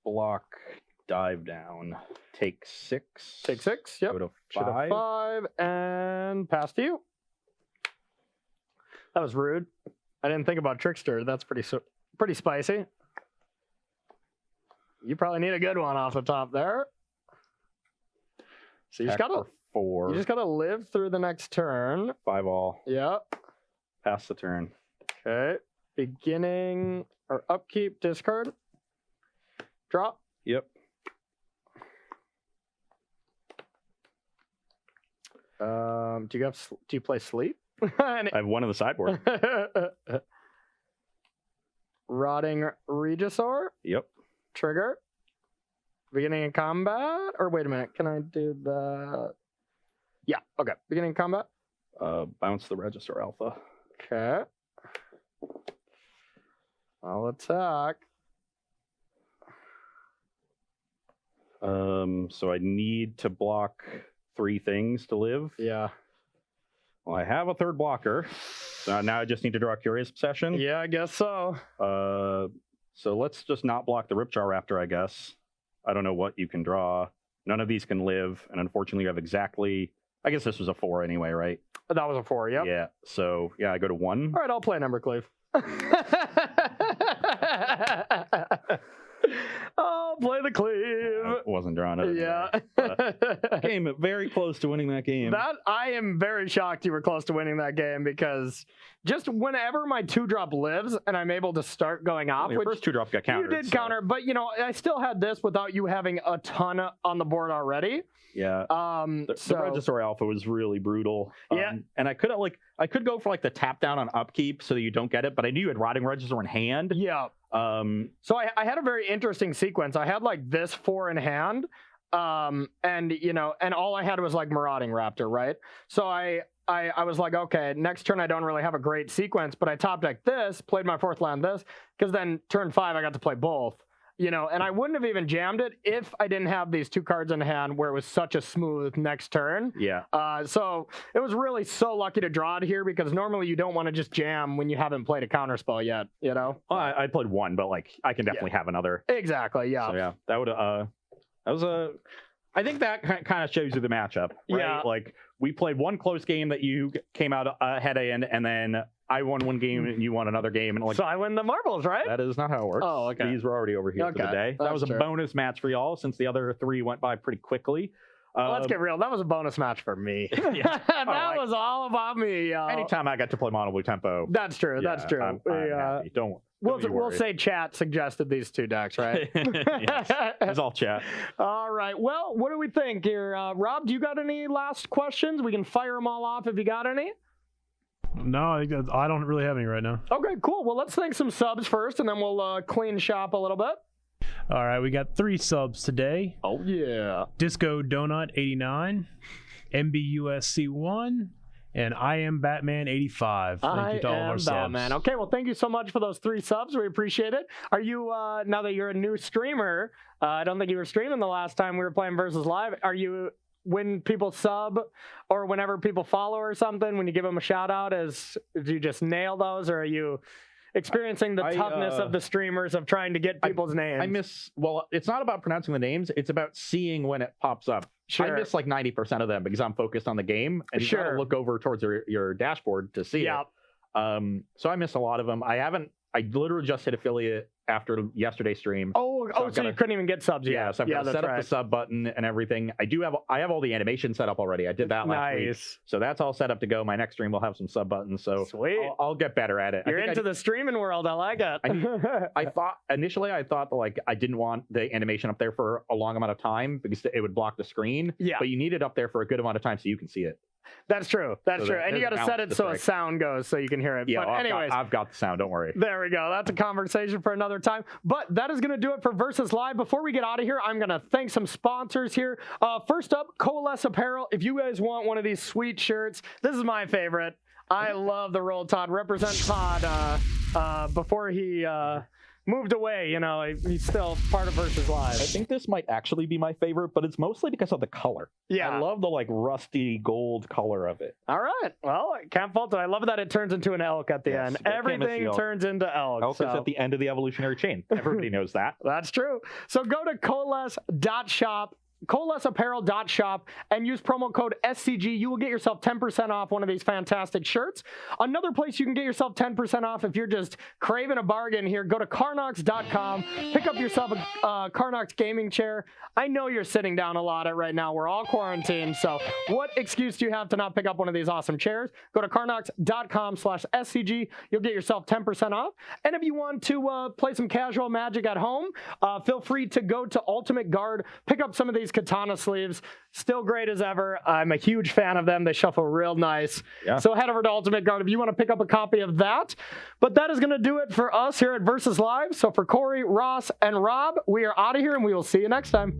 Block, dive down. Take 6. Take 6. Yep. Go to Should have 5. 5 and pass to you. That was rude. I didn't think about Trickster. That's pretty spicy. You probably need a good one off the top there. So you just Attack gotta for 4. You just gotta live through the next turn. 5 all. Yep. Pass the turn. Okay. Beginning or upkeep, discard. Drop. Yep. Do you play sleep? I have one on the sideboard. Rotting Regisaur. Yep. Trigger. Beginning of combat. Or wait a minute. Can I do that? Yeah. Okay. Beginning of combat. Bounce the Register Alpha. Okay. I'll attack. So I need to block 3 things to live. Yeah. Well, I have a third blocker. Now I just need to draw a Curious Obsession. Yeah, I guess so. So let's just not block the Ripjaw Raptor, I guess. I don't know what you can draw. None of these can live, and unfortunately you have exactly... I guess this was a 4 anyway, right? That was a 4, yep. Yeah, so yeah, I go to 1. All right, I'll play Embercleave. Oh, play the cleave. I wasn't drawing it. Yeah. Game very close to winning that game. That I am very shocked you were close to winning that game, because just whenever my 2-drop lives and I'm able to start going off, Your which first 2-drop got countered. you did counter, but I still had this without you having a ton on the board already. Yeah. The Regisaur Alpha was really brutal. Yeah. And I could go for the tap down on upkeep so that you don't get it, but I knew you had Rotting Regisaur in hand. Yeah. So I had a very interesting sequence. I had this 4 in hand, and all I had was Marauding Raptor, right? So I was like, okay, next turn I don't really have a great sequence, but I top decked this, played my 4th land this, because then turn 5 I got to play both. And I wouldn't have even jammed it if I didn't have these 2 cards in hand where it was such a smooth next turn. Yeah. So it was really so lucky to draw it here, because normally you don't want to just jam when you haven't played a counterspell yet, Well, I played 1, but I can definitely have another. Exactly, yeah. So yeah, I think that kind of shows you the matchup, right? Yeah. We played one close game that you came out ahead in, and then I won one game and you won another game. And so I win the marbles, right? That is not how it works. Oh, okay. These were already over here for the day. That was a bonus match for y'all, since the other 3 went by pretty quickly. Let's get real. That was a bonus match for me. Yeah. That was all about me, y'all. Anytime I got to play Mono Blue Tempo. That's true. Yeah, that's true. I'm happy. We'll say chat suggested these 2 decks, right? Yes, it's all chat. All right. Well, what do we think here? Rob, do you got any last questions? We can fire them all off if you got any. No, I don't really have any right now. Okay, cool. Well, let's thank some subs first, and then we'll clean shop a little bit. All right, we got 3 subs today. Oh, yeah. Disco Donut 89, MBUSC1, and I Am Batman 85. Thank you to all of our subs. Batman. Okay, well, thank you so much for those 3 subs. We appreciate it. Are you, now that you're a new streamer, I don't think you were streaming the last time we were playing Versus Live, are you, when people sub or whenever people follow or something, when you give them a shout out, do you just nail those, or are you experiencing the toughness of the streamers of trying to get people's names? Well, it's not about pronouncing the names, it's about seeing when it pops up. Sure. I miss 90% of them because I'm focused on the game, and you gotta look over towards your dashboard to see it. So I miss a lot of them. I literally just hit affiliate after yesterday's stream. So you couldn't even get subs yet. Yeah, so I've got to set up the sub button and everything. I have all the animation set up already. I did that last week. So that's all set up to go. My next stream will have some sub buttons. So sweet. I'll get better at it. You're into the streaming world. I like it. I thought I didn't want the animation up there for a long amount of time because it would block the screen. Yeah. But you need it up there for a good amount of time so you can see it. That's true. That's true. And you got to set it so a sound goes so you can hear it. Yeah, but anyways, I've got the sound. Don't worry. There we go. That's a conversation for another time. But that is going to do it for Versus Live. Before we get out of here, I'm going to thank some sponsors here. First up, Coalesce Apparel. If you guys want one of these sweet shirts, this is my favorite. I love the Roll Todd. Represent Todd before he moved away. He's still part of Versus Live. I think this might actually be my favorite, but it's mostly because of the color. Yeah. I love the rusty gold color of it. All right. Well, I can't fault it. I love that it turns into an elk at the end. Everything turns into elk. Elk is at the end of the evolutionary chain. Everybody knows that. That's true. So go to coalesce.shop. coalesceapparel.shop and use promo code SCG. You will get yourself 10% off one of these fantastic shirts. Another place you can get yourself 10% off if you're just craving a bargain here, go to Carnox.com. Pick up yourself a Carnox gaming chair. I know you're sitting down a lot right now. We're all quarantined, so what excuse do you have to not pick up one of these awesome chairs? Go to Carnox.com/SCG. You'll get yourself 10% off. And if you want to play some casual Magic at home, feel free to go to Ultimate Guard. Pick up some of these katana sleeves. Still great as ever. I'm a huge fan of them. They shuffle real nice. Yeah. So head over to Ultimate Guard if you want to pick up a copy of that. But that is going to do it for us here at Versus Live. So for Corey, Ross, and Rob, we are out of here, and we will see you next time.